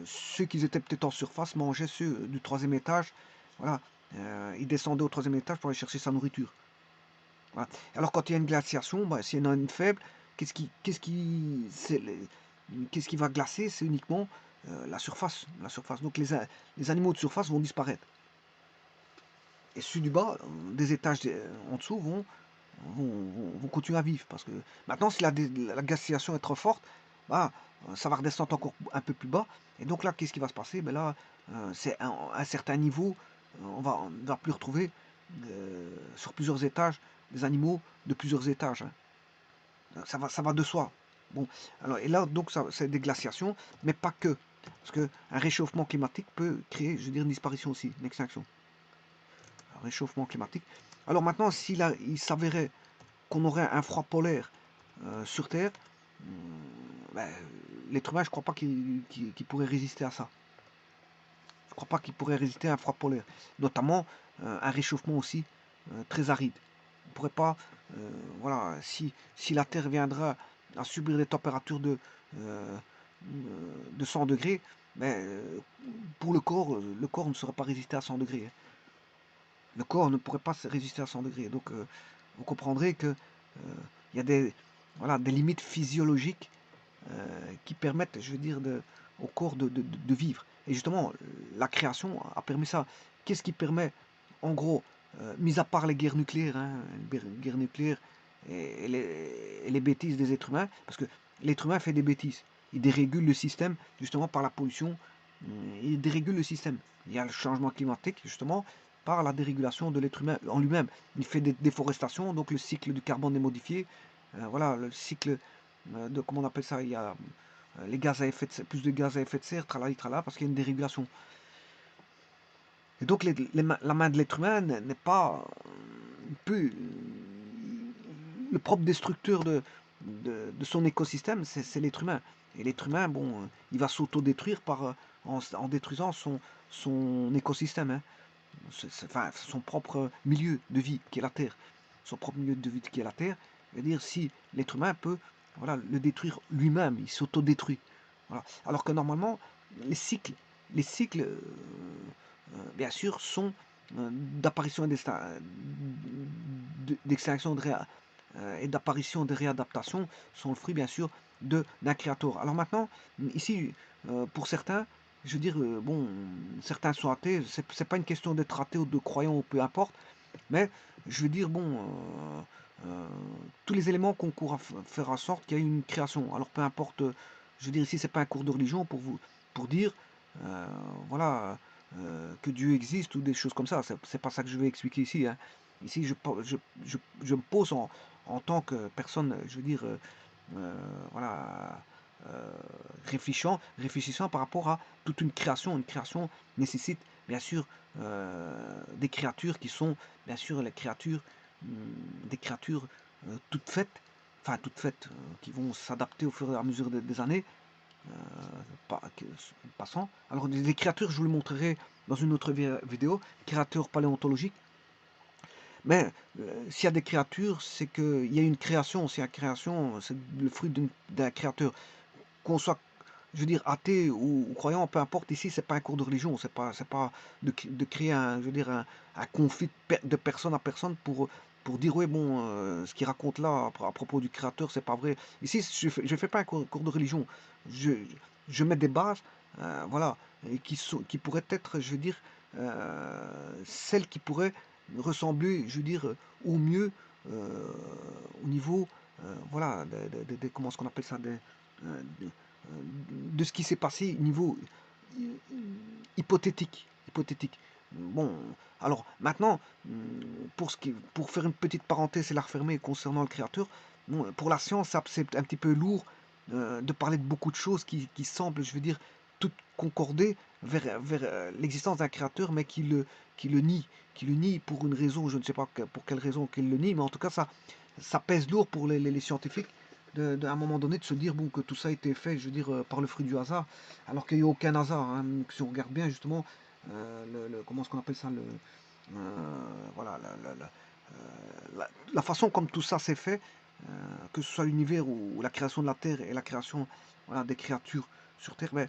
Ceux qui étaient peut-être en surface mangeaient ceux du troisième étage. Voilà, ils descendaient au troisième étage pour aller chercher sa nourriture. Voilà. Alors quand il y a une glaciation, bah, s'il y en a une faible, qu'est-ce qui va glacer? C'est uniquement la surface. La surface. Donc les animaux de surface vont disparaître. Et ceux du bas, des étages en dessous, vont continuer à vivre. Parce que maintenant, si la glaciation est trop forte, bah, ça va redescendre encore un peu plus bas. Et donc là, qu'est-ce qui va se passer? Ben là, c'est un certain niveau, on ne va plus retrouver sur plusieurs étages des animaux de plusieurs étages. Hein. Ça va de soi. Bon, alors, et là, donc, c'est des glaciations, mais pas que. Parce qu'un réchauffement climatique peut créer, je veux dire, une disparition aussi, une extinction. Réchauffement climatique. Alors maintenant, il s'avérait qu'on aurait un froid polaire sur Terre, ben, l'être humain, je ne crois pas qu'il pourrait résister à ça. Je ne crois pas qu'il pourrait résister à un froid polaire. Notamment un réchauffement aussi très aride. On ne pourrait pas, voilà, si la Terre viendra à subir des températures euh, de 100 degrés, ben, pour le corps ne saurait pas résister à 100 degrés. Hein. Le corps ne pourrait pas résister à 100 degrés. Donc, vous comprendrez que il y a voilà, des limites physiologiques qui permettent, je veux dire, au corps de vivre. Et justement, la création a permis ça. Qu'est-ce qui permet, en gros, mis à part les guerres nucléaires, hein, les guerres nucléaires et les bêtises des êtres humains, parce que l'être humain fait des bêtises. Il dérégule le système, justement, par la pollution. Il dérégule le système. Il y a le changement climatique, justement, par la dérégulation de l'être humain en lui-même. Il fait des déforestations, donc le cycle du carbone est modifié. Voilà, le cycle de, comment on appelle ça, il y a les gaz à effet de serre, plus de gaz à effet de serre, tralala, tralala, parce qu'il y a une dérégulation. Et donc la main de l'être humain n'est pas, le propre destructeur de son écosystème, c'est l'être humain. Et l'être humain, bon, il va s'auto-détruire en détruisant son écosystème, hein. Enfin, son propre milieu de vie qui est la Terre. Son propre milieu de vie qui est la Terre. C'est-à-dire si l'être humain peut, voilà, le détruire lui-même, il s'auto-détruit. Voilà. Alors que normalement, les cycles, bien sûr, sont d'apparition et d'extinction et d'apparition de réadaptation sont le fruit, bien sûr, d'un créateur. Alors maintenant, ici, pour certains, je veux dire, bon, certains sont athées, c'est pas une question d'être athée ou de croyant ou peu importe, mais je veux dire, bon, tous les éléments concourent à faire en sorte qu'il y ait une création. Alors peu importe, je veux dire, ici, c'est pas un cours de religion pour dire, euh, voilà, que Dieu existe ou des choses comme ça. C'est pas ça que je vais expliquer ici, hein. Ici, je me pose en tant que personne, je veux dire, voilà, euh, réfléchissant par rapport à toute une création. Une création nécessite bien sûr des créatures qui sont bien sûr les créatures, des créatures toutes faites, enfin toutes faites, qui vont s'adapter au fur et à mesure des années, euh, passant. Alors des créatures, je vous le montrerai dans une autre vidéo, créatures paléontologiques. Mais s'il y a des créatures, c'est qu'il y a une création. S'il y a une création, c'est le fruit d'un créateur. Qu'on soit, je veux dire, athée ou croyant, peu importe, ici, c'est pas un cours de religion. C'est pas de créer je veux dire, un conflit de personne à personne pour dire, oui, bon, ce qu'il raconte là à propos du créateur, c'est pas vrai. Ici, je fais pas un cours de religion. Je, je mets des bases, voilà, et qui pourraient être, je veux dire, celles qui pourraient ressembler, je veux dire, au mieux, euh, au niveau, voilà, comment est-ce qu'on appelle ça, de ce qui s'est passé au niveau hypothétique. Hypothétique. Bon, alors maintenant, pour faire une petite parenthèse et la refermer concernant le créateur, bon, pour la science, c'est un petit peu lourd de parler de beaucoup de choses qui semblent, je veux dire, toutes concorder vers l'existence d'un créateur, mais qui le nie pour une raison, je ne sais pas pour quelle raison qu'il le nie, mais en tout cas, ça pèse lourd pour les scientifiques à un moment donné de se dire bon, que tout ça a été fait, je veux dire, par le fruit du hasard, alors qu'il n'y a aucun hasard, hein. Si on regarde bien justement, comment est-ce qu'on appelle ça, voilà, la façon comme tout ça s'est fait, que ce soit l'univers ou la création de la Terre et la création, voilà, des créatures sur Terre, mais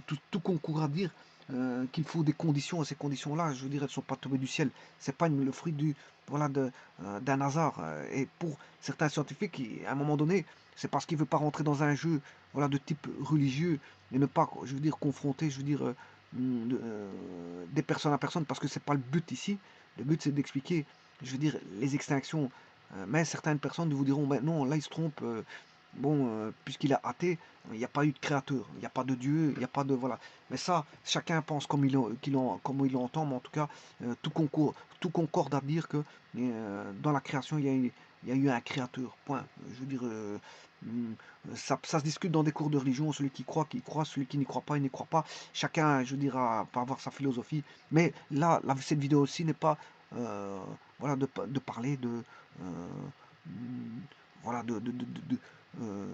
tout concourt à dire qu'il faut des conditions, et ces conditions-là, je veux dire, elles ne sont pas tombées du ciel, c'est pas le fruit voilà, d'un hasard. Et pour certains scientifiques, à un moment donné, c'est parce qu'il ne veut pas rentrer dans un jeu, voilà, de type religieux et ne pas, je veux dire, confronter, je veux dire, des personnes à personne, parce que c'est pas le but ici. Le but, c'est d'expliquer, je veux dire, les extinctions. Mais certaines personnes vous diront, ben non, là, il se trompe. Bon, puisqu'il a athée, il n'y a pas eu de créateur, il n'y a pas de Dieu, il n'y a pas de... Voilà. Mais ça, chacun pense comme il l'entend, mais en tout cas, tout concorde à dire que dans la création, il y a eu un créateur. Point. Je veux dire, hum, ça se discute dans des cours de religion, celui qui croit, celui qui n'y croit pas, il n'y croit pas. Chacun, je veux dire, peut avoir sa philosophie. Mais là, cette vidéo aussi n'est pas, voilà, de parler euh, hum, voilà, euh,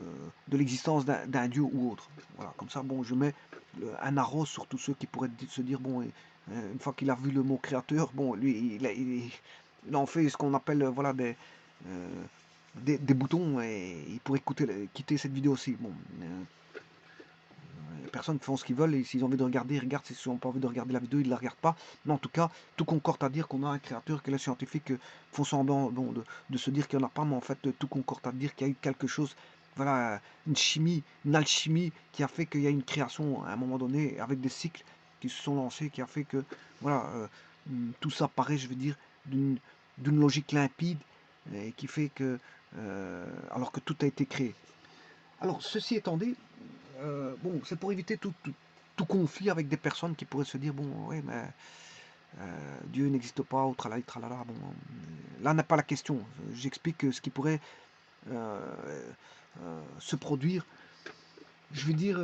de l'existence d'un dieu ou autre. Voilà, comme ça, bon, je mets un arrose sur tous ceux qui pourraient se dire, bon, une fois qu'il a vu le mot créateur, bon, lui, il en fait ce qu'on appelle, voilà, euh, des boutons, et il pourrait quitter cette vidéo aussi. Bon, les personnes font ce qu'ils veulent, et s'ils ont envie de regarder, ils regardent. S'ils n'ont pas envie de regarder la vidéo, ils ne la regardent pas. Mais en tout cas, tout concorde à dire qu'on a un créateur, que les scientifiques font semblant, bon, de se dire qu'il n'y en a pas, mais en fait, tout concorde à dire qu'il y a eu quelque chose, voilà, une chimie, une alchimie qui a fait qu'il y a une création à un moment donné, avec des cycles qui se sont lancés, qui a fait que, voilà, tout ça paraît, je veux dire, d'une logique limpide, et qui fait que, alors que tout a été créé. Alors, ceci étant dit, bon, c'est pour éviter tout conflit avec des personnes qui pourraient se dire, bon, ouais, mais Dieu n'existe pas, ou tralala, tralala. Bon, là n'est pas la question. J'explique ce qui pourrait euh, se produire. Je veux dire,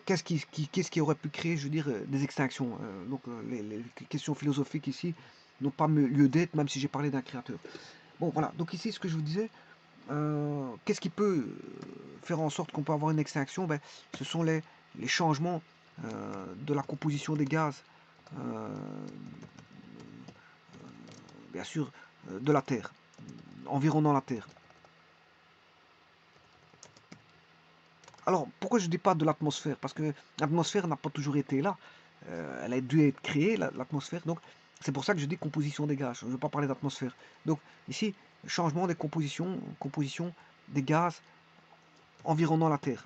qu'est-ce qui aurait pu créer, je veux dire, des extinctions. Donc, les questions philosophiques ici n'ont pas lieu d'être, même si j'ai parlé d'un créateur. Bon, voilà. Donc ici, ce que je vous disais, qu'est-ce qui peut faire en sorte qu'on peut avoir une extinction? Ben, ce sont les changements de la composition des gaz, euh, bien sûr, de la Terre, environnant la Terre. Alors, pourquoi je ne dis pas de l'atmosphère? Parce que l'atmosphère n'a pas toujours été là. Elle a dû être créée, l'atmosphère. Donc, c'est pour ça que je dis composition des gaz. Je ne veux pas parler d'atmosphère. Donc, ici, changement des composition des gaz environnant la Terre.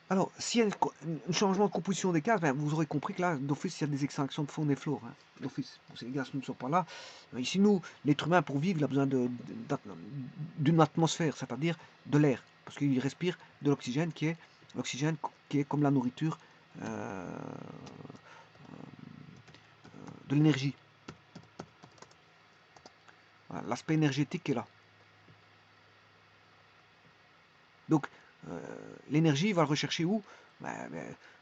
Alors, s'il y a un changement de composition des gaz, ben, vous aurez compris que là, d'office, il y a des extinctions de faune et flore. Hein, d'office. Si les gaz ne sont pas là. Ici, nous, l'être humain, pour vivre, il a besoin d'une atmosphère, c'est-à-dire de l'air. Parce qu'il respire de l'oxygène qui est comme la nourriture, de l'énergie. Voilà, l'aspect énergétique est là. Donc, l'énergie, il va le rechercher où?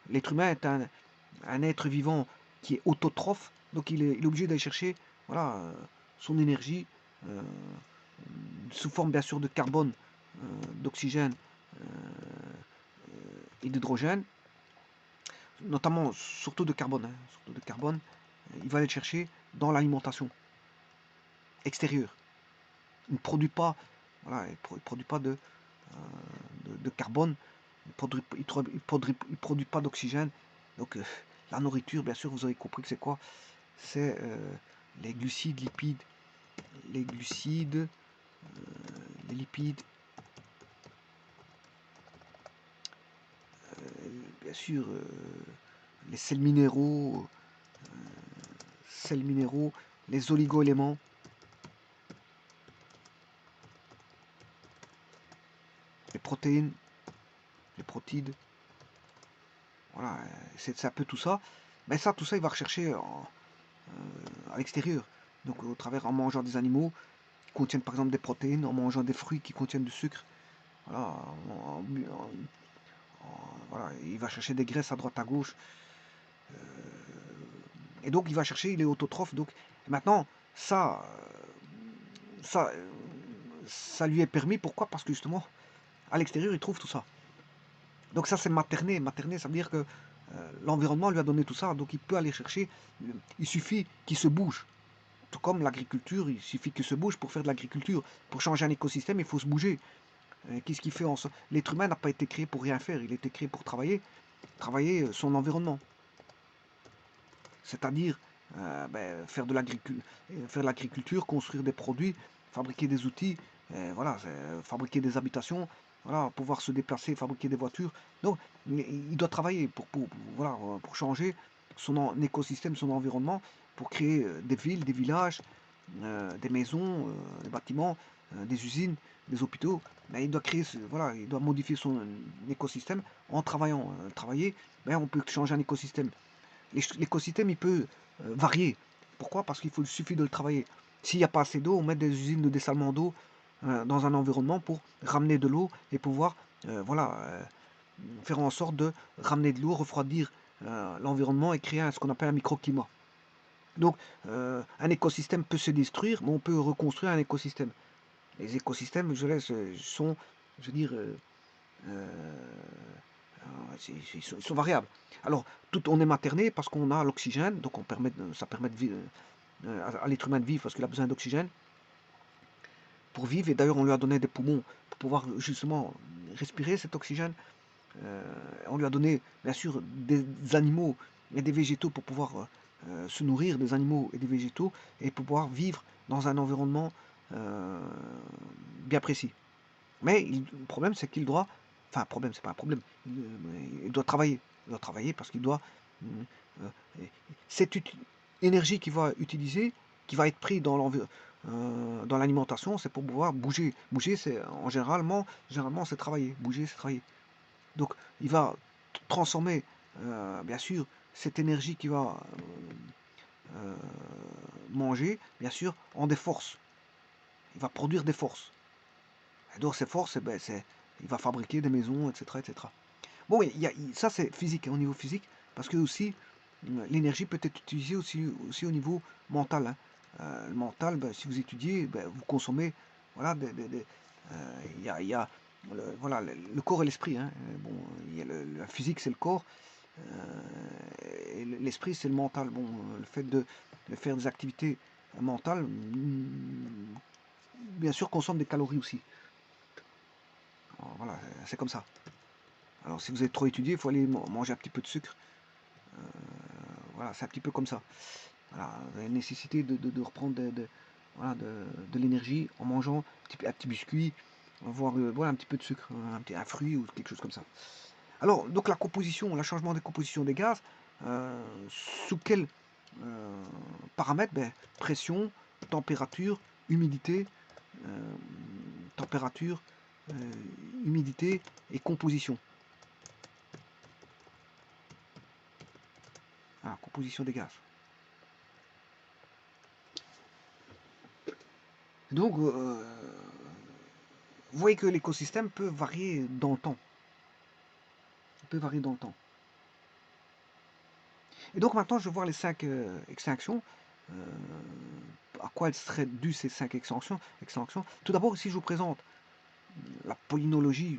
L'être humain est un être vivant qui est autotrophe, donc il est obligé d'aller chercher voilà, son énergie euh, sous forme bien sûr de carbone, d'oxygène et d'hydrogène, notamment surtout de carbone. Hein, surtout de carbone, il va aller le chercher dans l'alimentation extérieure. Il ne produit pas, voilà, il produit pas de carbone, il ne produit pas d'oxygène. Donc la nourriture, bien sûr, vous avez compris que c'est quoi? C'est les glucides, lipides, les glucides, les lipides, bien sûr, les sels minéraux, les oligo-éléments, les protéines, les protides. Voilà, c'est un peu tout ça. Mais ça, tout ça, il va rechercher à l'extérieur. Donc au travers, en mangeant des animaux qui contiennent par exemple des protéines, en mangeant des fruits qui contiennent du sucre. Voilà, voilà, il va chercher des graisses à droite à gauche. Et donc il va chercher, il est autotrophe. Donc maintenant, ça, ça, ça lui est permis. Pourquoi? Parce que justement, à l'extérieur, il trouve tout ça. Donc ça, c'est materné. Materné, ça veut dire que l'environnement lui a donné tout ça. Donc il peut aller chercher. Il suffit qu'il se bouge. Tout comme l'agriculture, il suffit qu'il se bouge pour faire de l'agriculture. Pour changer un écosystème, il faut se bouger. Qu'est-ce qu'il fait en sorte? L'être humain n'a pas été créé pour rien faire. Il a été créé pour travailler son environnement. C'est-à-dire faire de l'agriculture, construire des produits, fabriquer des outils, voilà, fabriquer des habitations, voilà, pouvoir se déplacer, fabriquer des voitures. Donc, il doit travailler voilà, pour changer son écosystème, son environnement, pour créer des villes, des villages, des maisons, des bâtiments, des usines, des hôpitaux. Mais il doit créer, voilà, il doit modifier son écosystème en travaillant. Travailler, on peut changer un écosystème. L'écosystème, il peut varier. Pourquoi? Parce qu'il suffit de le travailler. S'il n'y a pas assez d'eau, on met des usines de dessalement d'eau dans un environnement pour ramener de l'eau et pouvoir voilà, faire en sorte de ramener de l'eau, refroidir l'environnement et créer ce qu'on appelle un microclimat. Donc, un écosystème peut se détruire, mais on peut reconstruire un écosystème. Les écosystèmes, sont, je veux dire, ils sont variables. Alors, on est materné parce qu'on a l'oxygène, donc ça permet à l'être humain de vivre parce qu'il a besoin d'oxygène pour vivre. Et d'ailleurs, on lui a donné des poumons pour pouvoir justement respirer cet oxygène. On lui a donné, bien sûr, des animaux et des végétaux pour pouvoir se nourrir, des animaux et des végétaux, et pouvoir vivre dans un environnement bien précis. Mais le problème, c'est qu'il doit. Enfin, problème, c'est pas un problème. Il doit travailler. Il doit travailler parce qu'il doit. Cette énergie qu'il va utiliser, qui va être prise dans l'alimentation, c'est pour pouvoir bouger. Bouger, c'est généralement, c'est travailler. Bouger, c'est travailler. Donc, il va transformer, bien sûr, cette énergie qu'il va manger, bien sûr, en des forces. Il va produire des forces. Et donc, ces forces, il va fabriquer des maisons, etc., etc. Bon, ça c'est physique, hein, au niveau physique, parce que aussi, l'énergie peut être utilisée aussi au niveau mental, hein. Le mental, ben, si vous étudiez, ben, vous consommez, voilà, il y a voilà, le corps et l'esprit, hein. Bon, il y a la physique, c'est le corps, et l'esprit, c'est le mental. Bon, le fait de faire des activités mentales, bien sûr, consomme des calories aussi. Alors, voilà, c'est comme ça. Alors, si vous êtes trop étudié, il faut aller manger un petit peu de sucre. Voilà, c'est un petit peu comme ça. Voilà, vous avez la nécessité de reprendre voilà, de l'énergie en mangeant un petit biscuit, voire voilà, un petit peu de sucre, un fruit ou quelque chose comme ça. Alors, donc la composition, le changement de composition des gaz, sous quels paramètres? Ben, pression, température, humidité, euh, température, euh, humidité et composition. Voilà, composition des gaz. Donc, vous voyez que l'écosystème peut varier dans le temps. Il peut varier dans le temps. Et donc maintenant, je vais voir les 5 extinctions. À quoi elles seraient dues ces 5 extinctions. Tout d'abord, ici, je vous présente la palynologie.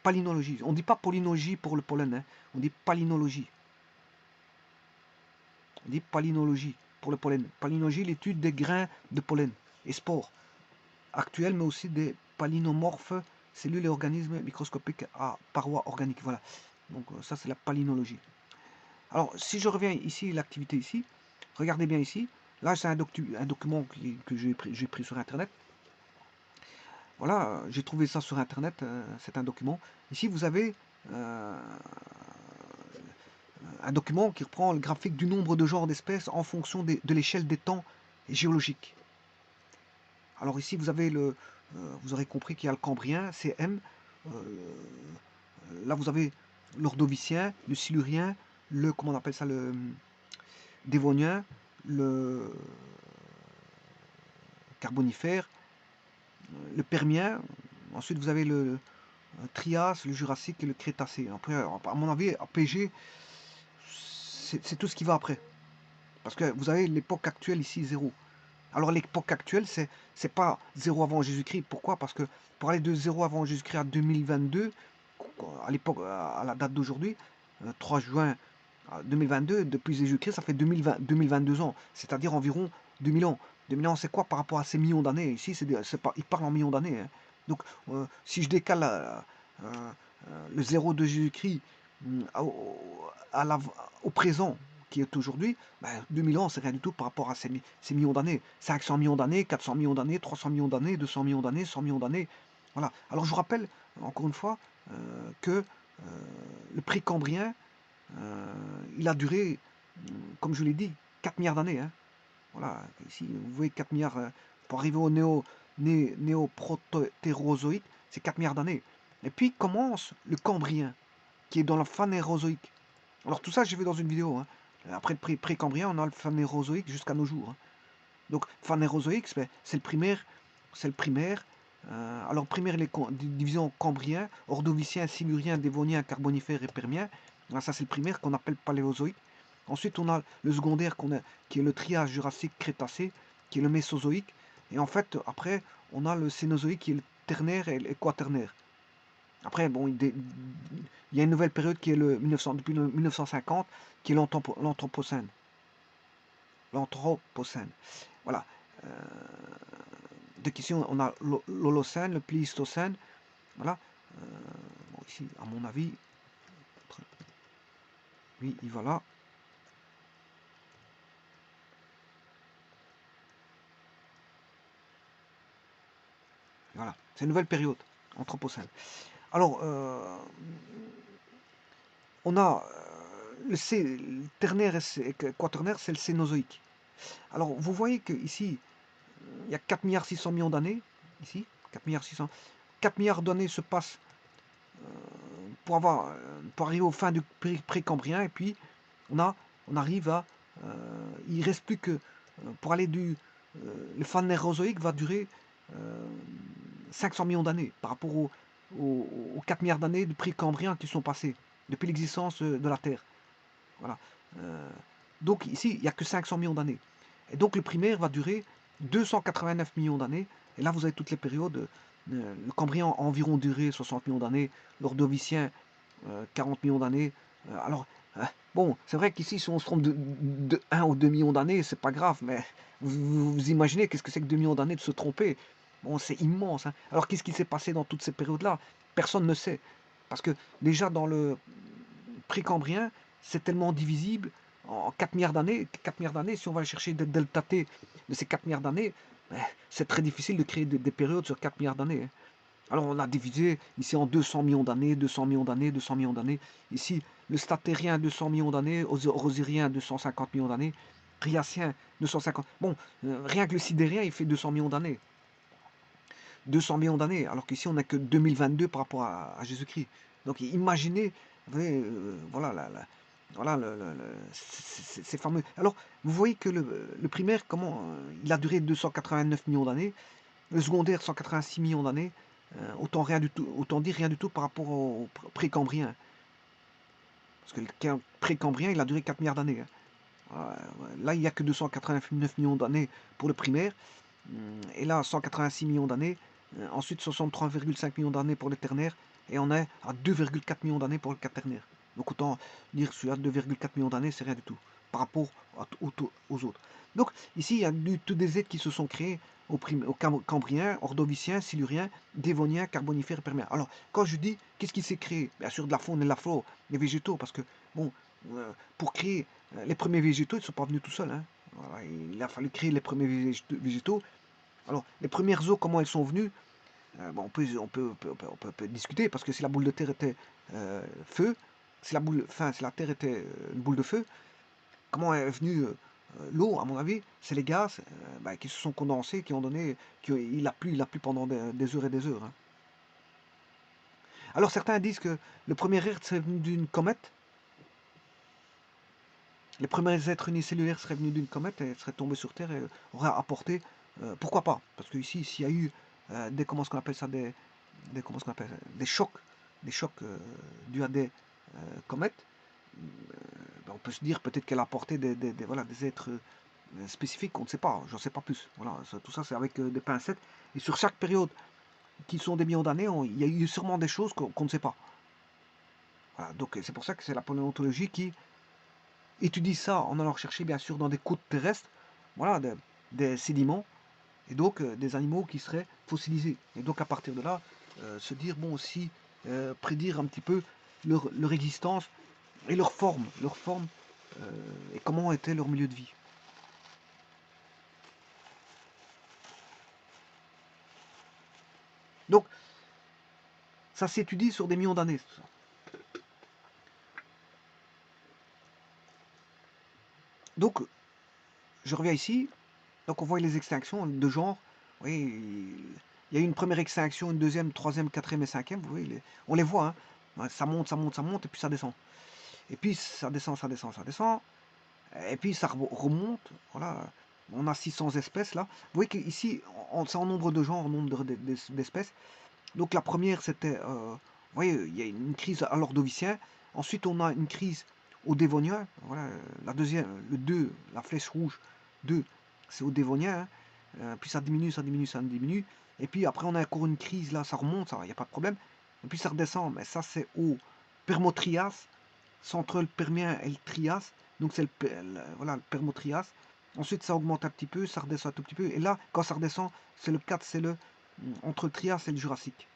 Palynologie. On ne dit pas palynologie pour le pollen, hein. On dit palynologie. On dit palynologie pour le pollen. Palynologie, l'étude des grains de pollen et spores actuels, mais aussi des palynomorphes, cellules et organismes microscopiques à parois organiques. Voilà. Donc ça, c'est la palynologie. Alors, si je reviens ici, l'activité ici, regardez bien ici. Là, c'est un document que j'ai pris sur Internet. Voilà, j'ai trouvé ça sur Internet, c'est un document. Ici, vous avez un document qui reprend le graphique du nombre de genres d'espèces en fonction de l'échelle des temps géologiques. Alors ici, vous avez vous aurez compris qu'il y a le cambrien, CM. Là, vous avez l'ordovicien, le silurien, comment on appelle ça, le dévonien, le carbonifère, le permien. Ensuite, vous avez le Trias, le Jurassique et le Crétacé. Après, à mon avis, APG, c'est tout ce qui va après. Parce que vous avez l'époque actuelle ici, 0. Alors l'époque actuelle, c'est pas 0 avant Jésus-Christ. Pourquoi? Parce que pour aller de 0 avant Jésus-Christ à 2022, à l'époque, à la date d'aujourd'hui, 3 juin 2022, depuis Jésus-Christ, ça fait 2022 ans, c'est-à-dire environ 2000 ans. 2000 ans, c'est quoi par rapport à ces millions d'années? Ici, il parle en millions d'années, hein. Donc, si je décale le 0 de Jésus-Christ au présent, qui est aujourd'hui, ben, 2000 ans, c'est rien du tout par rapport à ces millions d'années. 500 millions d'années, 400 millions d'années, 300 millions d'années, 200 millions d'années, 100 millions d'années. Voilà. Alors, je vous rappelle, encore une fois, que le précambrien, il a duré, comme je l'ai dit, 4 milliards d'années, hein. Voilà, ici, vous voyez 4 milliards, pour arriver au néoprotérozoïque, c'est 4 milliards d'années. Et puis commence le cambrien, qui est dans la phanérozoïque. Alors tout ça, j'ai vu dans une vidéo, hein. Après le précambrien, on a le phanérozoïque jusqu'à nos jours, hein. Donc phanérozoïque, c'est le primaire. C'est le primaire. Alors primaire, les divisions cambrien, ordovicien, silurien, dévonien, carbonifère et permien. Ça, c'est le primaire qu'on appelle paléozoïque. Ensuite, on a le secondaire qui est le trias jurassique crétacé, qui est le mésozoïque. Et en fait, après, on a le cénozoïque qui est le ternaire et l'équaternaire. Après, bon, il y a une nouvelle période qui est depuis le 1950, qui est l'Anthropocène. L'Anthropocène. Voilà. Donc ici, on a l'Holocène, le Pléistocène. Voilà. Bon, ici, à mon avis, oui, il va là. Voilà. C'est une nouvelle période, Anthropocène. Alors, on a le ternaire et quaternaire, c'est le Cénozoïque. Alors, vous voyez que ici, il y a 4 milliards 600 millions d'années. Ici, 4 milliards 600. 4 milliards d'années se passent pour arriver aux fins du précambrien. Et puis, on arrive à... il ne reste plus que... pour aller le phanérozoïque va durer 500 millions d'années par rapport aux 4 milliards d'années du précambrien qui sont passés. depuis l'existence de la Terre. Voilà. Donc ici, il n'y a que 500 millions d'années. Et donc le primaire va durer 289 millions d'années. Et là, vous avez toutes les périodes. Le Cambrien a environ duré 60 millions d'années. L'Ordovicien, 40 millions d'années. Alors, bon, c'est vrai qu'ici, si on se trompe de 1 ou 2 millions d'années, c'est pas grave. Mais vous imaginez qu'est-ce que c'est que 2 millions d'années de se tromper? Bon, c'est immense. Hein. Alors, qu'est-ce qui s'est passé dans toutes ces périodes-là? Personne ne sait. Parce que déjà, dans le précambrien, c'est tellement divisible en 4 milliards d'années. 4 milliards d'années, si on va aller chercher des delta T de ces 4 milliards d'années, c'est très difficile de créer des périodes sur 4 milliards d'années. Hein. Alors on a divisé ici en 200 millions d'années, 200 millions d'années, 200 millions d'années. Ici, le statérien, 200 millions d'années, rosirien, 250 millions d'années, triacien, 250. Bon, rien que le sidérien, il fait 200 millions d'années. 200 millions d'années, alors qu'ici on n'a que 2022 par rapport à Jésus-Christ. Donc imaginez, vous voyez, voilà, voilà c'est fameux. Alors vous voyez que le primaire, comment il a duré 289 millions d'années, le secondaire 186 millions d'années, autant dire rien du tout par rapport au précambrien. Parce que le précambrien, il a duré 4 milliards d'années. Hein. Là, il n'y a que 289 millions d'années pour le primaire. Et là, 186 millions d'années. Ensuite, 63,5 millions d'années pour le ternaire. Et on est à 2,4 millions d'années pour le quaternaire. Donc autant dire que celui-là, 2,4 millions d'années, c'est rien du tout par rapport aux autres. Donc ici, il y a tous des êtres qui se sont créés au Cambrien, Ordovicien, Silurien, Dévonien, Carbonifère et Permien. Alors, quand je dis qu'est-ce qui s'est créé, bien sûr de la faune et de la flore, les végétaux, parce que, bon, pour créer les premiers végétaux, ils ne sont pas venus tout seuls. Hein. Voilà, il a fallu créer les premiers végétaux. Alors, les premières eaux, comment elles sont venues? Bon, on peut discuter, parce que si la boule de terre était feu, si la terre était une boule de feu, comment est venue l'eau, à mon avis? C'est les gaz qui se sont condensés, qui ont donné, il a plu pendant des heures et des heures. Hein. Alors certains disent que le premier être serait venu d'une comète. Les premiers êtres unicellulaires seraient venus d'une comète et seraient tombés sur Terre et auraient apporté. Pourquoi pas? Parce que ici, s'il y a eu comment est-ce qu'on appelle ça, comment est-ce qu'on appelle ça, des chocs dus à des comètes, on peut se dire peut-être qu'elle a apporté voilà, des êtres spécifiques, on ne sait pas, j'en sais pas plus. Voilà, tout ça c'est avec des pincettes. Et sur chaque période qui sont des millions d'années, il y a eu sûrement des choses qu'on ne sait pas. Voilà, donc c'est pour ça que c'est la paléontologie qui étudie ça en allant chercher bien sûr dans des côtes terrestres, voilà, des sédiments, et donc des animaux qui seraient fossilisés. Et donc à partir de là, se dire, bon, aussi, prédire un petit peu leur existence et leur forme et comment était leur milieu de vie. Donc, ça s'étudie sur des millions d'années. Donc, je reviens ici. Donc, on voit les extinctions de genre. Vous voyez, il y a eu une première extinction, une deuxième, troisième, quatrième et cinquième. Vous voyez, on les voit. Hein. Ça monte, ça monte, ça monte, et puis ça descend. Et puis ça descend, ça descend, ça descend. Et puis ça remonte. Voilà. On a 600 espèces là. Vous voyez qu'ici, c'est en nombre de genres, en nombre d'espèces. Donc la première, c'était, vous voyez, il y a une crise à l'Ordovicien. Ensuite, on a une crise au Dévonien. Voilà, la deuxième, le 2, la flèche rouge, 2, c'est au Dévonien. Hein. Puis ça diminue, ça diminue, ça diminue. Et puis après, on a encore une crise, là, ça remonte, il n'y a pas de problème. Et puis ça redescend, mais ça, c'est au Permotrias, c'est entre le Permien et le Trias. Donc c'est voilà, le Permotrias. Ensuite, ça augmente un petit peu, ça redescend un tout petit peu. Et là, quand ça redescend, c'est le 4, c'est le entre le Trias et le Jurassique.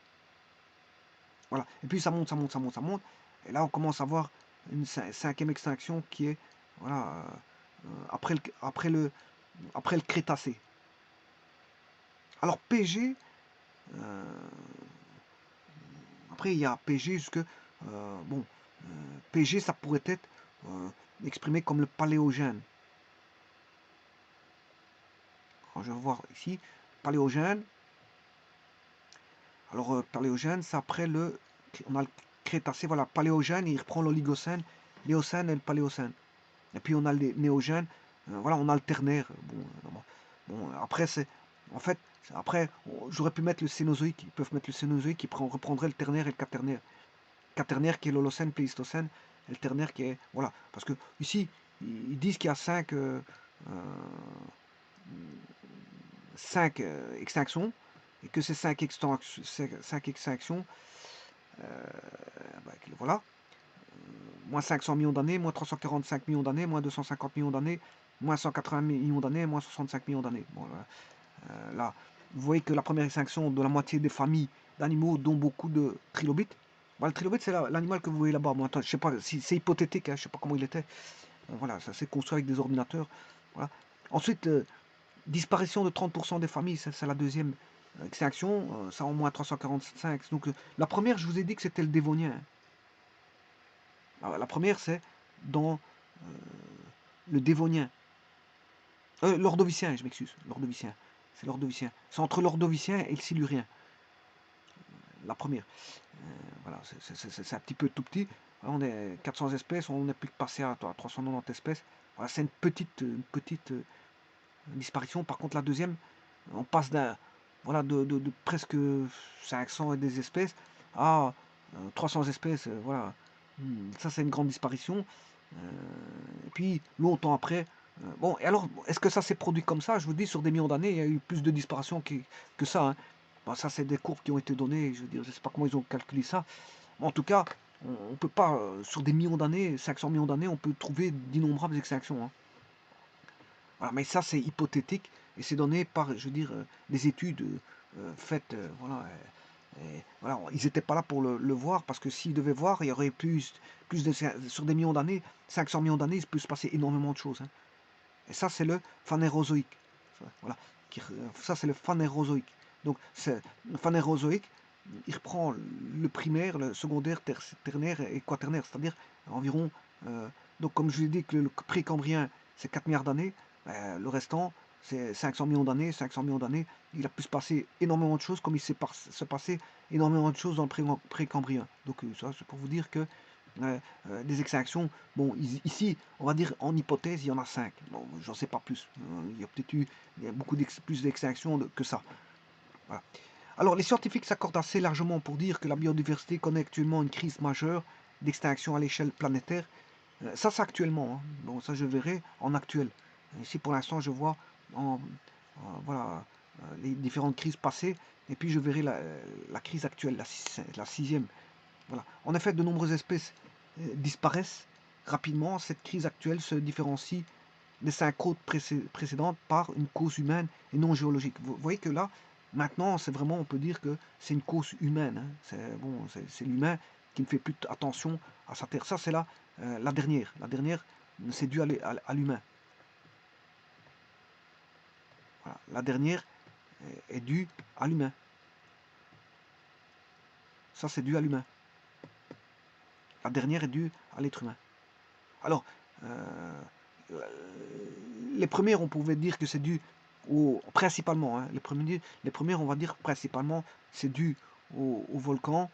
Voilà. Et puis ça monte, ça monte, ça monte, ça monte. Et là, on commence à voir une cinquième extinction qui est voilà, après le Crétacé. Alors PG, après il y a PG jusque bon, PG ça pourrait être exprimé comme le Paléogène. Alors, je vais voir ici Paléogène. Alors Paléogène, c'est après on a le Crétacé, voilà, Paléogène, il reprend l'Oligocène, l'Éocène et le Paléocène. Et puis on a les néogènes, voilà, on a le ternaire. Bon, après c'est, en fait, après j'aurais pu mettre le Cénozoïque, ils peuvent mettre le Cénozoïque qui reprendrait le ternaire et le quaternaire. Quaternaire qui est l'Holocène, Pléistocène, et le Ternaire qui est... Voilà, parce que ici, ils disent qu'il y a 5 extinctions, et que ces 5 extinctions, voilà, moins 500 millions d'années, moins 345 millions d'années, moins 250 millions d'années, moins 180 millions d'années, moins 65 millions d'années. Bon, là, vous voyez que la première extinction de la moitié des familles d'animaux, dont beaucoup de trilobites. Bah, le trilobite, c'est l'animal que vous voyez là-bas. Bon, attends, je sais pas, si, c'est hypothétique, hein, je sais pas comment il était. Voilà, ça s'est construit avec des ordinateurs. Voilà. Ensuite, disparition de 30% des familles, c'est la deuxième extinction, ça en moins 345. Donc, la première, je vous ai dit que c'était le Dévonien. Alors, la première, c'est dans le Dévonien. L'Ordovicien, je m'excuse. L'Ordovicien. C'est l'Ordovicien. C'est entre l'Ordovicien et le Silurien. La première. Voilà, c'est un petit peu tout petit. Voilà, on est 400 espèces, on n'est plus que passé à 390 espèces. Voilà, c'est une petite disparition. Par contre, la deuxième, on passe voilà, de presque 500 et des espèces à 300 espèces. Voilà. Ça, c'est une grande disparition. Et puis, longtemps après, bon, et alors, est-ce que ça s'est produit comme ça? Je vous dis, sur des millions d'années, il y a eu plus de disparitions que ça. Hein. Bon, ça, c'est des courbes qui ont été données. Je veux dire, je ne sais pas comment ils ont calculé ça. En tout cas, on ne peut pas, sur des millions d'années, 500 millions d'années, on peut trouver d'innombrables extinctions. Hein. Voilà, mais ça, c'est hypothétique et c'est donné par, je veux dire, des études faites. Voilà, voilà, ils n'étaient pas là pour le voir parce que s'ils devaient voir, il y aurait plus de, sur des millions d'années, 500 millions d'années, il peut se passer énormément de choses. Hein. Et ça, c'est le phanérozoïque. Voilà, ça, c'est le phanérozoïque. Donc, le phanérozoïque, il reprend le primaire, le secondaire, ternaire et quaternaire, c'est-à-dire environ. Donc, comme je vous ai dit que le précambrien, c'est 4 milliards d'années, le restant, c'est 500 millions d'années. 500 millions d'années, il a pu se passer énormément de choses, comme il s'est se passer énormément de choses dans le précambrien. Donc, ça, c'est pour vous dire que des extinctions, bon, ici, on va dire en hypothèse, il y en a 5. Bon, j'en sais pas plus. Il y a peut-être eu beaucoup plus d'extinctions que ça. Voilà. Alors, les scientifiques s'accordent assez largement pour dire que la biodiversité connaît actuellement une crise majeure d'extinction à l'échelle planétaire. Ça, c'est actuellement. Hein. Bon, ça, je verrai en actuel. Ici, pour l'instant, je vois voilà, les différentes crises passées, et puis je verrai la crise actuelle, la sixième. Voilà. En effet, de nombreuses espèces disparaissent rapidement. Cette crise actuelle se différencie des 5 autres précédentes par une cause humaine et non géologique. Vous voyez que là, maintenant, c'est vraiment, on peut dire que c'est une cause humaine. Hein. C'est bon, c'est l'humain qui ne fait plus attention à sa terre. Ça, c'est la dernière. La dernière, c'est dû à l'humain. Voilà. La dernière est due à l'humain. Ça, c'est dû à l'humain. La dernière est due à l'être humain. Alors, les premières, on pouvait dire que c'est dû principalement, hein, les premières, on va dire principalement, c'est dû au volcan,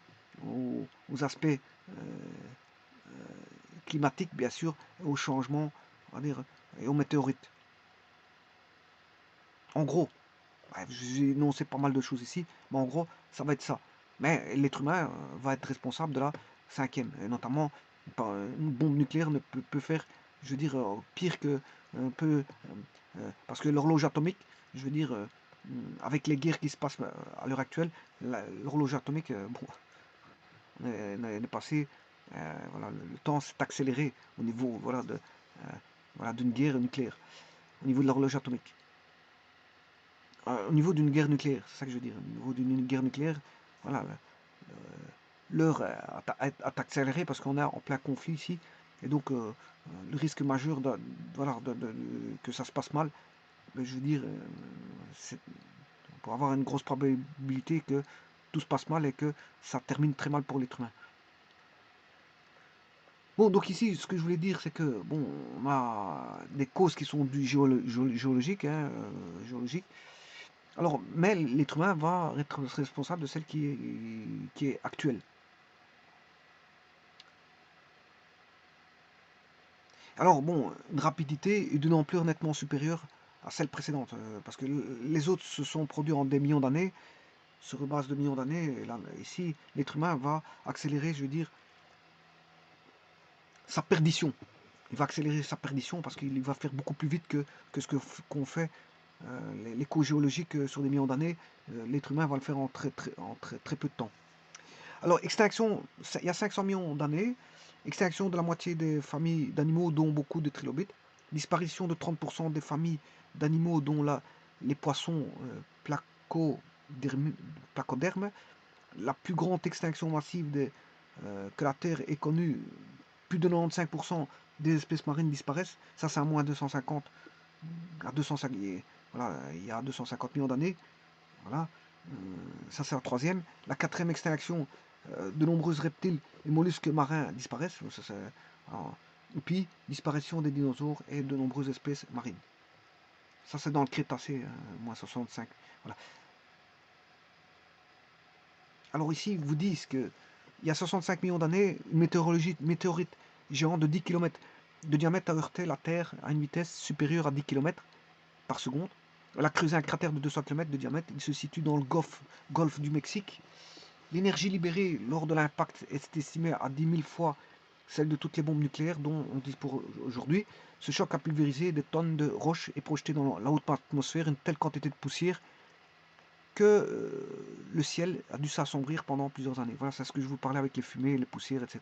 aux aspects climatiques, bien sûr, aux changements, on va dire, et aux météorites. En gros, j'ai énoncé pas mal de choses ici, mais en gros, ça va être ça. Mais l'être humain va être responsable de la cinquième, et notamment une bombe nucléaire ne peut faire, je veux dire, pire que parce que l'horloge atomique, je veux dire, avec les guerres qui se passent à l'heure actuelle, l'horloge atomique, bon, on est passé, voilà, le temps s'est accéléré au niveau, voilà, voilà, d'une guerre nucléaire, au niveau de l'horloge atomique. Au niveau d'une guerre nucléaire, c'est ça que je veux dire. Au niveau d'une guerre nucléaire, voilà, l'heure a accéléré parce qu'on est en plein conflit ici. Et donc, le risque majeur voilà, que ça se passe mal, je veux dire, pour avoir une grosse probabilité que tout se passe mal et que ça termine très mal pour l'être humain. Bon, donc ici, ce que je voulais dire, c'est que, bon, on a des causes qui sont du géologiques, hein, géologiques. Alors, mais l'être humain va être responsable de celle qui est actuelle. Alors, bon, une rapidité et d'une ampleur nettement supérieure à celle précédente, parce que les autres se sont produits en des millions d'années, sur une base de millions d'années, et là, ici, l'être humain va accélérer, je veux dire, sa perdition. Il va accélérer sa perdition parce qu'il va faire beaucoup plus vite que ce qu'on fait l'écho géologique sur des millions d'années. L'être humain va le faire en très peu de temps. Alors, extinction, il y a 500 millions d'années, extinction de la moitié des familles d'animaux, dont beaucoup de trilobites, disparition de 30% des familles d'animaux, dont les poissons placodermes, la plus grande extinction massive que la Terre ait connue, plus de 95% des espèces marines disparaissent. Ça, c'est à moins 250, à 250, voilà, il y a 250 millions d'années. Voilà. Ça, c'est la troisième. La quatrième extinction, de nombreux reptiles et mollusques marins disparaissent. Et puis, disparition des dinosaures et de nombreuses espèces marines. Ça, c'est dans le Crétacé, moins 65. Voilà. Alors ici, ils vous disent qu'il y a 65 millions d'années, une météorite géante de 10 km de diamètre a heurté la Terre à une vitesse supérieure à 10 km par seconde. Elle a creusé un cratère de 200 km de diamètre. Il se situe dans le golfe du Mexique. L'énergie libérée lors de l'impact est estimée à 10 000 fois celle de toutes les bombes nucléaires dont on dispose aujourd'hui. Ce choc a pulvérisé des tonnes de roches et projeté dans la haute atmosphère une telle quantité de poussière que le ciel a dû s'assombrir pendant plusieurs années. Voilà, c'est ce que je vous parlais avec les fumées, les poussières, etc.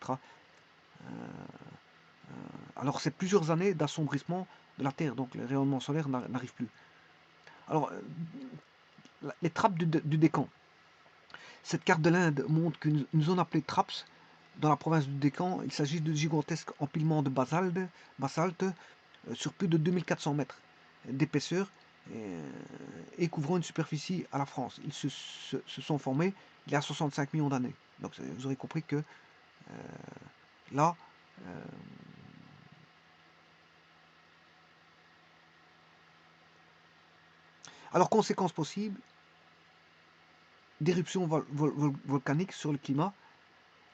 Alors, c'est plusieurs années d'assombrissement de la Terre, donc le rayonnement solaire n'arrive plus. Alors, les trappes du Décan. Cette carte de l'Inde montre qu'une zone appelée Traps, dans la province du Décan, il s'agit de gigantesques empilements de basalte sur plus de 2400 mètres d'épaisseur et couvrant une superficie à la France. Ils se sont formés il y a 65 millions d'années. Donc vous aurez compris que là, alors conséquences possibles, d'éruptions volcaniques sur le climat.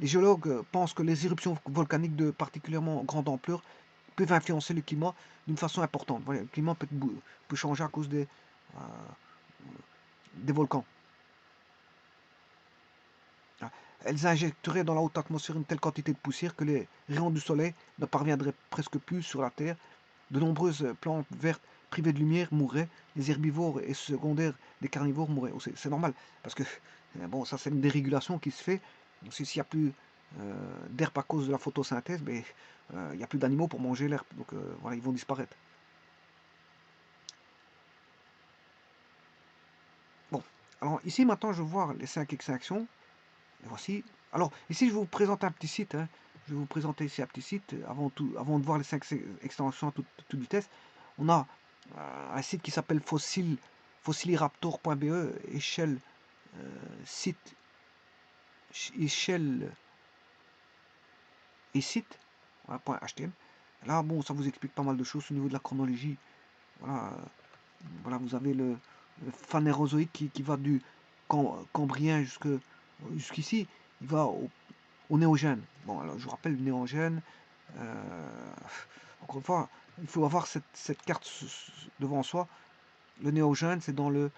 Les géologues pensent que les éruptions volcaniques de particulièrement grande ampleur peuvent influencer le climat d'une façon importante. Voilà, le climat peut changer à cause des volcans. Elles injecteraient dans la haute atmosphère une telle quantité de poussière que les rayons du soleil ne parviendraient presque plus sur la Terre. De nombreuses plantes vertes privées de lumière mourraient, les herbivores et secondaires des carnivores mourraient. C'est normal, parce que bon, ça c'est une dérégulation qui se fait. S'il n'y a plus d'herbe à cause de la photosynthèse, ben, il n'y a plus d'animaux pour manger l'herbe, donc voilà, ils vont disparaître. Bon, alors ici maintenant je vais voir les 5 extinctions. Et voici. Alors ici je vais vous présenter un petit site. Hein. Je vais vous présenter ici un petit site avant de voir les 5 extensions à toute vitesse. On a un site qui s'appelle fossiliraptor.be, échelle site, échelle et site, voilà, .htm. Là, bon, ça vous explique pas mal de choses au niveau de la chronologie. Voilà, voilà, vous avez le Phanérozoïque qui va du Cambrien jusqu'ici. Il va au Néogène. Bon, alors je vous rappelle, le Néogène, encore une fois, il faut avoir cette carte devant soi. Le Néogène, c'est dans le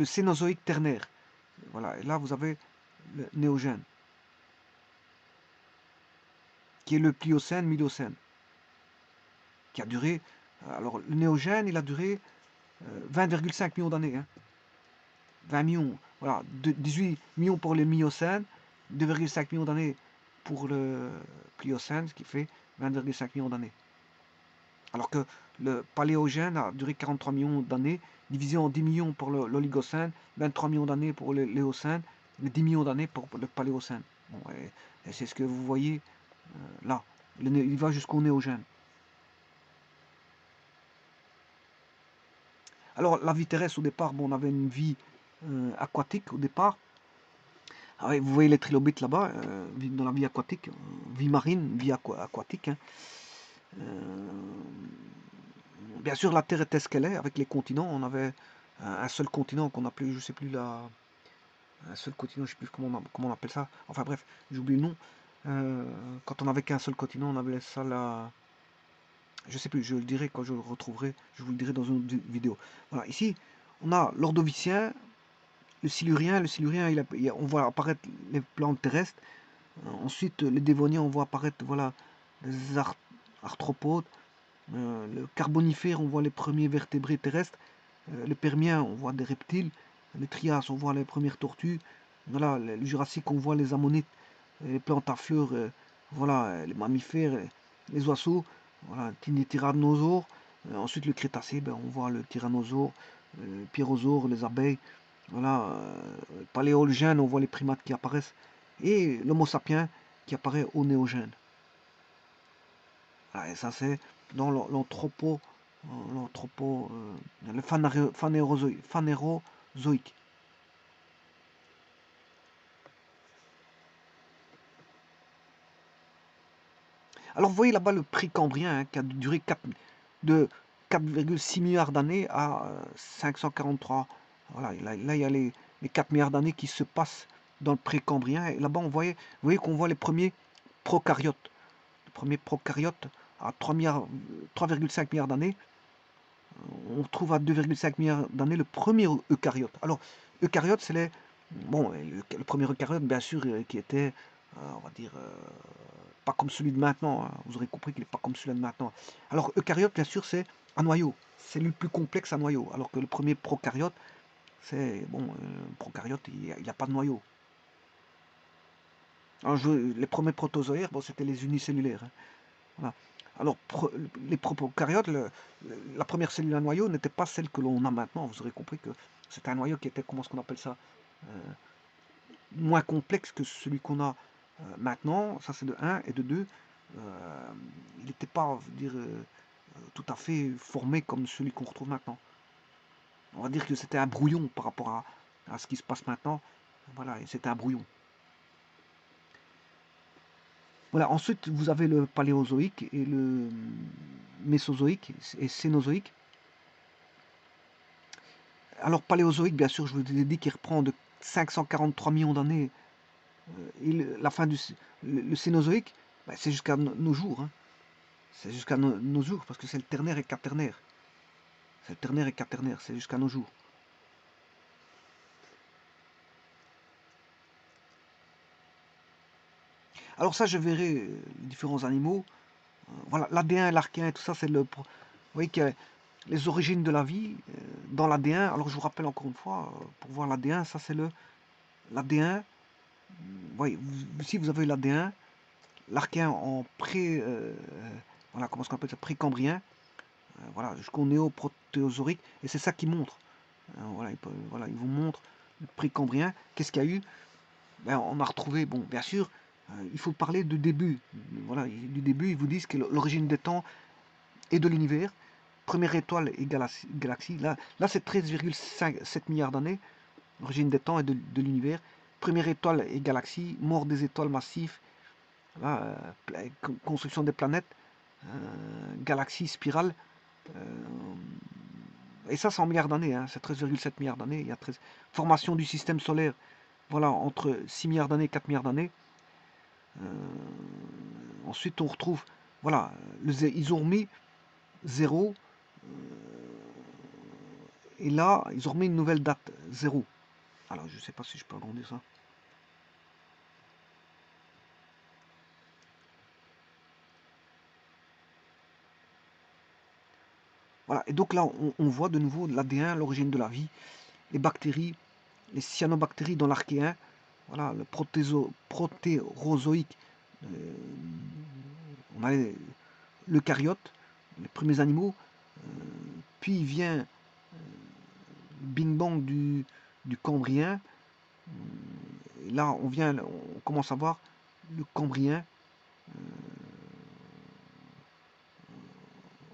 Cénozoïque ternaire. Voilà, et là vous avez le Néogène, qui est le Pliocène, Miocène, qui a duré. Alors le Néogène, il a duré 20,5 millions d'années. Hein. 20 millions, voilà, 18 millions pour le Miocène, 2,5 millions d'années pour le Pliocène, ce qui fait 20,5 millions d'années. Alors que le Paléogène a duré 43 millions d'années, divisé en 10 millions pour l'Oligocène, 23 millions d'années pour l'Éocène, et 10 millions d'années pour le Paléocène. Bon, et c'est ce que vous voyez là. Il va jusqu'au Néogène. Alors, la vie terrestre, au départ, bon, on avait une vie aquatique au départ. Alors, vous voyez les trilobites là-bas, vivent dans la vie aquatique, vie marine, vie aquatique. Hein. Bien sûr, la Terre était ce qu'elle est, avec les continents. On avait un seul continent qu'on appelait, je sais plus, un seul continent, je sais plus comment on appelle ça. Enfin bref, j'oublie le nom. Quand on n'avait qu'un seul continent, on appelait ça la... Je sais plus, je le dirai quand je le retrouverai, je vous le dirai dans une autre vidéo. Voilà, ici, on a l'Ordovicien, le Silurien on voit apparaître les plantes terrestres. Ensuite, le Dévonien, on voit apparaître voilà, des arthropodes. Le Carbonifère, on voit les premiers vertébrés terrestres. Le Permien, on voit des reptiles. Le Trias, on voit les premières tortues. Voilà, le Jurassique, on voit les ammonites, les plantes à fleurs, voilà, les mammifères, les oiseaux, voilà, les tyrannosaures. Ensuite, le Crétacé, ben, on voit le tyrannosaure, le pyrosaure, les abeilles. Voilà, paléologène, on voit les primates qui apparaissent. Et l'Homo sapiens qui apparaît au néogène. Voilà, et ça, c'est dans le phanérozoïque. Alors, vous voyez là-bas le Précambrien, hein, qui a duré de 4,6 milliards d'années à 543. Voilà, là, il y a les 4 milliards d'années qui se passent dans le Précambrien. Et là-bas, vous voyez qu'on voit les premiers prokaryotes. Les premiers prokaryotes à 3,5 milliards d'années. On trouve à 2,5 milliards d'années le premier eucaryote. Alors, eucaryote, c'est le premier eucaryote, bien sûr, qui était, on va dire, pas comme celui de maintenant. Hein. Vous aurez compris qu'il n'est pas comme celui de maintenant. Alors, eucaryote, bien sûr, c'est un noyau. C'est le plus complexe à noyau. Alors que le premier prokaryote, c'est, prokaryote, il n'y a pas de noyau. Alors, les premiers protozoaires, c'était les unicellulaires. Hein. Voilà. Alors, les prokaryotes, la première cellule à noyau n'était pas celle que l'on a maintenant. Vous aurez compris que c'était un noyau qui était, comment est-ce qu'on appelle ça, moins complexe que celui qu'on a maintenant. Ça, c'est de 1 et de 2. Il n'était pas, dire, tout à fait formé comme celui qu'on retrouve maintenant. On va dire que c'était un brouillon par rapport à ce qui se passe maintenant. Voilà, et c'était un brouillon. Voilà, ensuite vous avez le paléozoïque et le mésozoïque et cénozoïque. Alors paléozoïque, bien sûr, je vous ai dit qu'il reprend de 543 millions d'années. Et la fin le cénozoïque, c'est jusqu'à nos jours. Hein. C'est jusqu'à nos jours, parce que c'est le ternaire et quaternaire. C'est le ternaire et quaternaire, c'est jusqu'à nos jours. Alors ça, je verrai les différents animaux. Voilà, l'ADN, l'archéen, tout ça, c'est le... Vous voyez qu'il y a les origines de la vie dans l'ADN. Alors je vous rappelle encore une fois, pour voir l'ADN, ça c'est l'ADN. Voyez, ici vous avez l'ADN, l'archéen en voilà, comment est-ce qu'on appelle ça, précambrien, voilà, jusqu'au néoprotéozoïque, et c'est ça qui montre. Voilà, il vous montre le précambrien. Qu'est-ce qu'il y a eu? Ben, on a retrouvé, bon, bien sûr, il faut parler du début. Voilà, du début, ils vous disent que l'origine des temps et de l'univers. Première étoile et galaxie. Là c'est 13,7 milliards d'années. Origine des temps et de l'univers. Première étoile et galaxie. Mort des étoiles massives. Là, construction des planètes. Galaxie, spirale. Et ça, c'est en milliards d'années. Hein, c'est 13,7 milliards d'années. Il y a formation du système solaire. Voilà, entre 6 milliards d'années et 4 milliards d'années. Ensuite, on retrouve, voilà, ils ont remis 0. Et là, ils ont remis une nouvelle date, 0. Alors, je ne sais pas si je peux agrandir ça. Voilà, et donc là, on voit de nouveau l'ADN, l'origine de la vie, les bactéries, les cyanobactéries dans l'archéen, voilà, le protérozoïque, on a l'eucaryote, les premiers animaux, puis vient le Big Bang du Cambrien, et là, on commence à voir le Cambrien.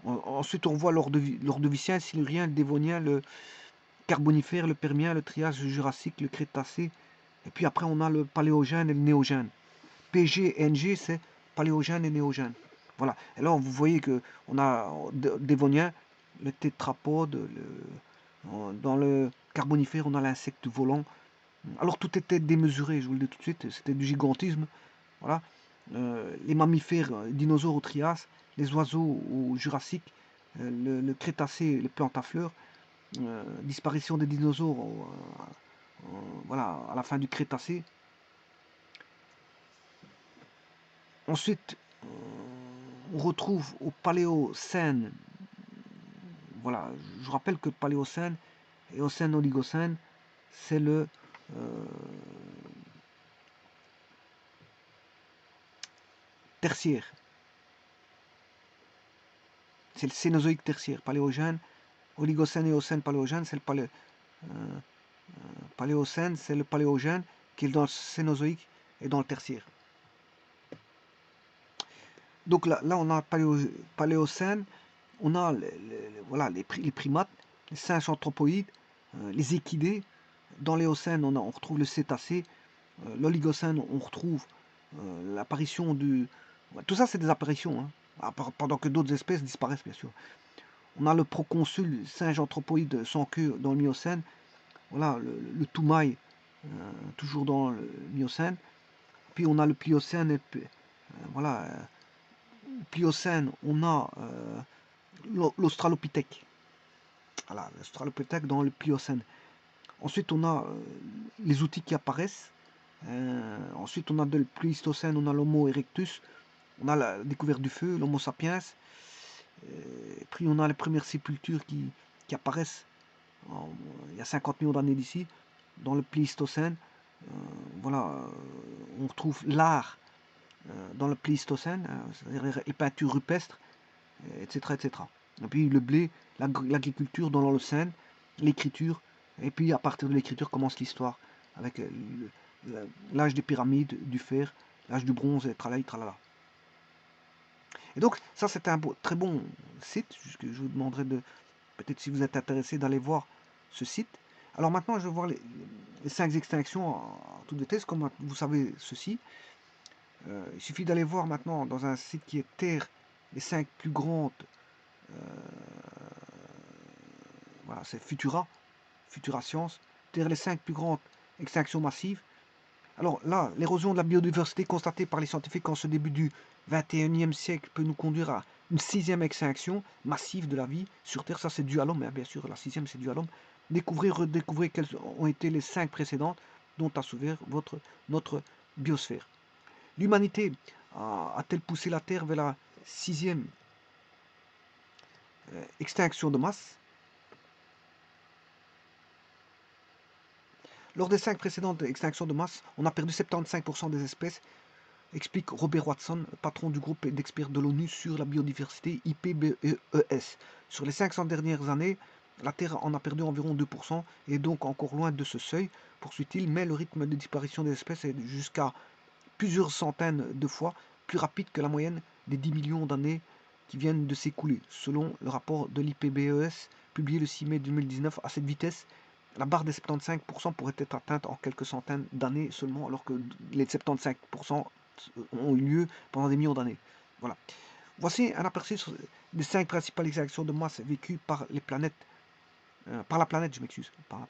Ensuite, on voit l'Ordovicien, le Silurien, le Dévonien, le Carbonifère, le Permien, le Trias, le Jurassique, le Crétacé. Et puis après, on a le Paléogène et le Néogène. PG et NG, c'est Paléogène et Néogène. Voilà. Et là, vous voyez que on a Dévonien, le tétrapode, dans le Carbonifère, on a l'insecte volant. Alors tout était démesuré, je vous le dis tout de suite, c'était du gigantisme. Voilà. Les mammifères, dinosaures au Trias, les oiseaux au Jurassique, le Crétacé, les plantes à fleurs, disparition des dinosaures voilà, à la fin du Crétacé. Ensuite, on retrouve au Paléocène. Voilà, je rappelle que le Paléocène et Ocène Oligocène, c'est le tertiaire. C'est le Cénozoïque tertiaire. Paléogène, Oligocène et Ocène paléogène, c'est le Paléocène, c'est le Paléogène qui est dans le Cénozoïque et dans le tertiaire. Donc là on a le Paléocène, on a voilà, les primates, les singes anthropoïdes, les équidés. Dans l'Éocène, on retrouve le cétacé. L'Oligocène, on retrouve l'apparition du... Tout ça, c'est des apparitions, hein, pendant que d'autres espèces disparaissent, bien sûr. On a le proconsul singe anthropoïde sans queue dans le Miocène. Voilà, le Toumaï, toujours dans le Miocène. Puis on a le Pliocène. Et, voilà, Pliocène, on a l'Australopithèque. Voilà, l'Australopithèque dans le Pliocène. Ensuite, on a les outils qui apparaissent. Ensuite, on a de le Pléistocène, on a l'Homo erectus. On a la découverte du feu, l'Homo sapiens. Puis on a les premières sépultures qui apparaissent il y a 50 millions d'années d'ici, dans le Pléistocène. Voilà, on retrouve l'art dans le Pléistocène, c'est-à-dire les peintures rupestres, etc., etc. Et puis le blé, l'agriculture dans l'Holocène, l'écriture, et puis à partir de l'écriture commence l'histoire, avec l'âge des pyramides, du fer, l'âge du bronze, et tralala, tralala. Et donc, ça, c'est un très bon site. Je vous demanderai de, peut-être si vous êtes intéressé, d'aller voir ce site. Alors maintenant, je vais voir les 5 extinctions en toute vitesse, comme vous savez ceci. Il suffit d'aller voir maintenant dans un site qui est Terre, les 5 plus grandes. Voilà, c'est Futura Science. Terre, les 5 plus grandes extinctions massives. Alors là, l'érosion de la biodiversité constatée par les scientifiques en ce début du XXIe siècle peut nous conduire à une 6e extinction massive de la vie sur Terre. Ça, c'est dû à l'homme, hein, bien sûr. La 6e, c'est dû à l'homme. Redécouvrez quelles ont été les 5 précédentes dont a souffert notre biosphère. L'humanité a-t-elle poussé la Terre vers la 6e extinction de masse? Lors des 5 précédentes extinctions de masse, on a perdu 75% des espèces, explique Robert Watson, patron du groupe d'experts de l'ONU sur la biodiversité IPBES. Sur les 500 dernières années, la Terre en a perdu environ 2% et est donc encore loin de ce seuil, poursuit-il, mais le rythme de disparition des espèces est jusqu'à plusieurs centaines de fois plus rapide que la moyenne des 10 millions d'années qui viennent de s'écouler. Selon le rapport de l'IPBES publié le 6 mai 2019, à cette vitesse, la barre des 75% pourrait être atteinte en quelques centaines d'années seulement, alors que les 75% ont eu lieu pendant des millions d'années. Voilà. Voici un aperçu des 5 principales extinctions de masse vécues par les planètes, par la planète, je m'excuse, par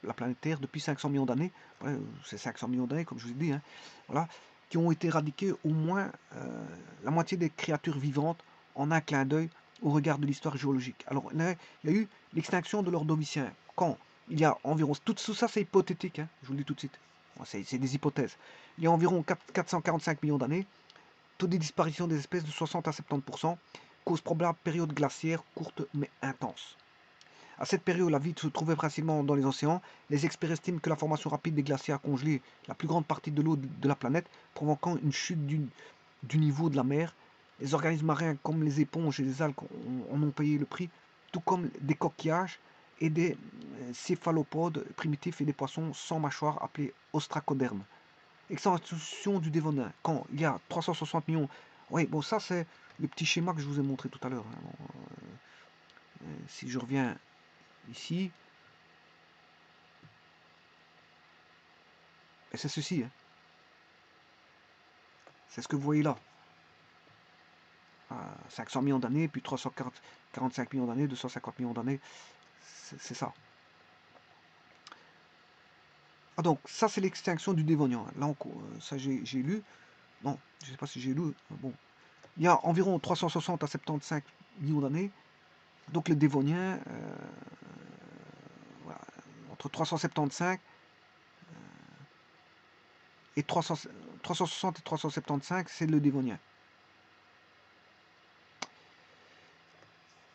la planète Terre depuis 500 millions d'années. Voilà, c'est 500 millions d'années, comme je vous ai dit. Hein, voilà, qui ont été éradiquées au moins la moitié des créatures vivantes en un clin d'œil au regard de l'histoire géologique. Alors, il y a eu l'extinction de l'Ordovicien. Quand il y a environ... Tout ça, c'est hypothétique, hein, je vous le dis tout de suite. C'est des hypothèses. Il y a environ 445 millions d'années, taux de disparition des espèces de 60 à 70%, cause probable période glaciaire courte mais intense. À cette période, la vie se trouvait principalement dans les océans. Les experts estiment que la formation rapide des glaciers a congelé la plus grande partie de l'eau de la planète, provoquant une chute du niveau de la mer. Les organismes marins comme les éponges et les algues en ont payé le prix, tout comme des coquillages et des céphalopodes primitifs et des poissons sans mâchoire appelés ostracodermes. Extinction du Dévonin, quand il y a 360 millions. Oui, bon, ça c'est le petit schéma que je vous ai montré tout à l'heure. Hein. Bon, si je reviens ici, et c'est ceci. Hein. C'est ce que vous voyez là. 500 millions d'années, puis 345 millions d'années, 250 millions d'années. C'est ça. Ah donc, ça c'est l'extinction du Dévonien. Là, ça j'ai lu. Non, je ne sais pas si j'ai lu. Bon. Il y a environ 360 à 75 millions d'années. Donc le Dévonien, voilà, entre 375 et 360 et 375, c'est le Dévonien.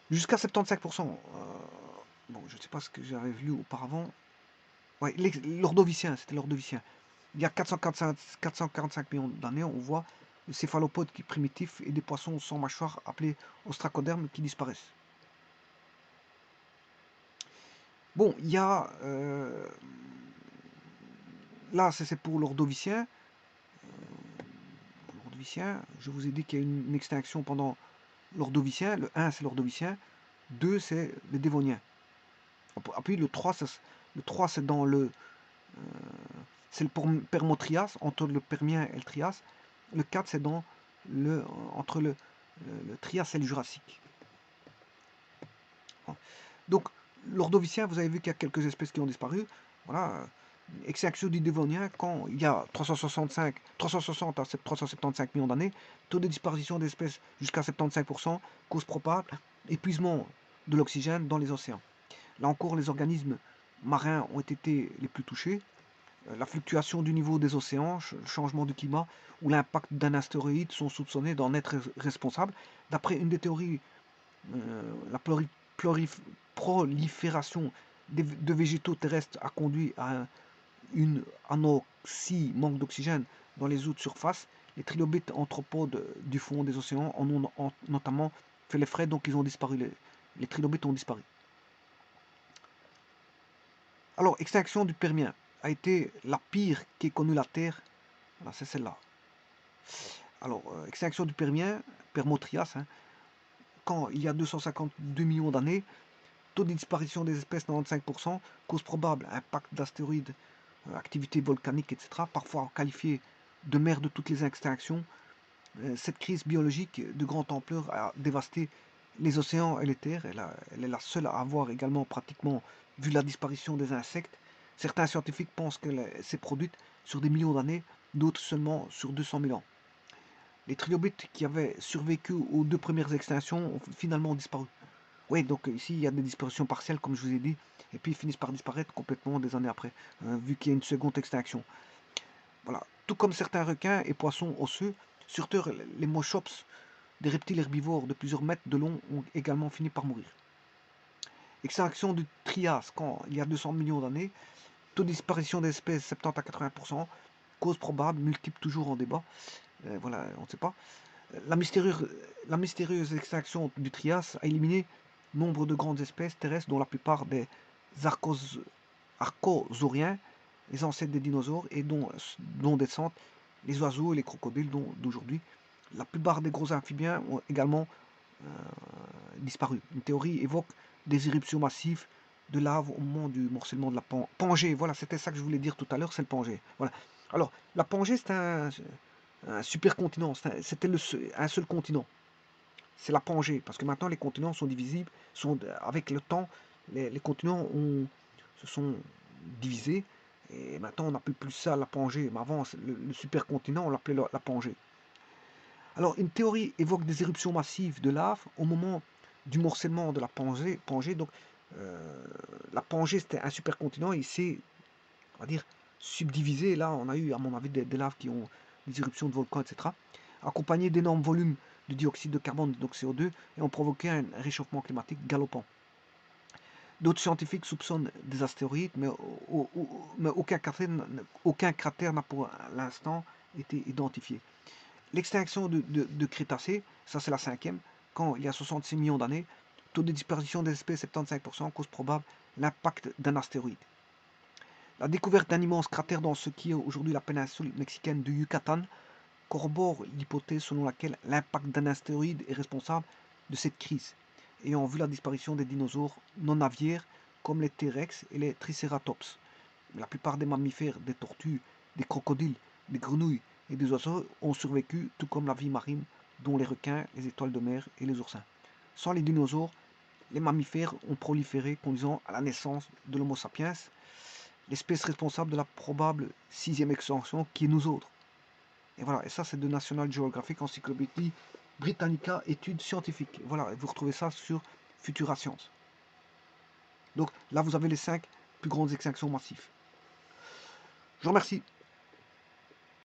Jusqu'à 75%. Bon, je ne sais pas ce que j'avais vu auparavant. Ouais, l'Ordovicien, c'était l'Ordovicien. Il y a 445 millions d'années, on voit le céphalopode qui est primitif et des poissons sans mâchoire appelés ostracodermes qui disparaissent. Bon, il y a... là, c'est pour l'Ordovicien. L'Ordovicien, je vous ai dit qu'il y a une extinction pendant l'Ordovicien. Le 1, c'est l'Ordovicien. 2, c'est le Dévonien. Puis le 3, c'est dans le... c'est le Permo-Trias, entre le Permien et le Trias. Le 4, c'est dans entre le Trias et le Jurassique. Donc, l'Ordovicien, vous avez vu qu'il y a quelques espèces qui ont disparu. Voilà. Extinction du Dévonien, quand il y a 360 à 375 millions d'années, taux de disparition d'espèces jusqu'à 75%, cause probable, épuisement de l'oxygène dans les océans. Là encore, les organismes marins ont été les plus touchés. La fluctuation du niveau des océans, le changement du climat ou l'impact d'un astéroïde sont soupçonnés d'en être responsables. D'après une des théories, la prolifération de végétaux terrestres a conduit à une anoxie, manque d'oxygène dans les eaux de surface. Les trilobites anthropodes du fond des océans en ont notamment fait les frais, donc ils ont disparu. Les trilobites ont disparu. Alors, extinction du Permien a été la pire qu'ait connue la Terre. Voilà, c'est celle-là. Alors, extinction du Permien, Permo-Trias, hein, quand il y a 252 millions d'années, taux de disparition des espèces 95%, cause probable, impact d'astéroïdes, activité volcanique, etc., parfois qualifiée de mère de toutes les extinctions. Cette crise biologique de grande ampleur a dévasté les océans et les terres. Elle est la seule à avoir également pratiquement vu la disparition des insectes. Certains scientifiques pensent qu'elle s'est produite sur des millions d'années, d'autres seulement sur 200 000 ans. Les trilobites qui avaient survécu aux deux premières extinctions ont finalement disparu. Oui, donc ici il y a des disparitions partielles, comme je vous ai dit, et puis ils finissent par disparaître complètement des années après, vu qu'il y a une seconde extinction. Voilà. Tout comme certains requins et poissons osseux, sur Terre, les moschops, des reptiles herbivores de plusieurs mètres de long, ont également fini par mourir. Extinction du Trias, quand il y a 200 millions d'années, taux de disparition d'espèces 70 à 80%, cause probable, multiple toujours en débat, voilà, on ne sait pas. La mystérieuse extinction du Trias a éliminé nombre de grandes espèces terrestres, dont la plupart des archosauriens, les ancêtres des dinosaures, et dont descendent les oiseaux et les crocodiles d'aujourd'hui. La plupart des gros amphibiens ont également disparu. Une théorie évoque des éruptions massives de lave au moment du morcellement de la Pangée. Voilà, c'était ça que je voulais dire tout à l'heure, c'est le Pangée. Voilà. Alors, la Pangée, c'est un supercontinent, c'était un seul continent. C'est la Pangée, parce que maintenant les continents sont divisibles, avec le temps, les continents se sont divisés, et maintenant on n'appelle plus ça la Pangée, mais avant le supercontinent on l'appelait la Pangée. Alors une théorie évoque des éruptions massives de lave au moment du morcellement de la Pangée. Donc la Pangée c'était un supercontinent, il s'est, on va dire, subdivisé. Là on a eu à mon avis des laves qui ont des éruptions de volcans, etc., accompagnées d'énormes volumes de dioxyde de carbone, donc CO2, et ont provoqué un réchauffement climatique galopant. D'autres scientifiques soupçonnent des astéroïdes, mais aucun cratère n'a pour l'instant été identifié. L'extinction de Crétacé, ça c'est la 5e, quand il y a 66 millions d'années, taux de disparition des espèces 75%, cause probable l'impact d'un astéroïde. La découverte d'un immense cratère dans ce qui est aujourd'hui la péninsule mexicaine du Yucatan corrobore l'hypothèse selon laquelle l'impact d'un astéroïde est responsable de cette crise, ayant vu la disparition des dinosaures non aviaires comme les T-Rex et les Triceratops. La plupart des mammifères, des tortues, des crocodiles, des grenouilles et des oiseaux ont survécu, tout comme la vie marine, dont les requins, les étoiles de mer et les oursins. Sans les dinosaures, les mammifères ont proliféré, conduisant à la naissance de l'Homo sapiens, l'espèce responsable de la probable 6e extinction qui est nous autres. Et voilà, et ça c'est de National Geographic Encyclopédie Britannica études scientifiques. Voilà, et vous retrouvez ça sur Futura Science. Donc là vous avez les 5 plus grandes extinctions massives. Je vous remercie.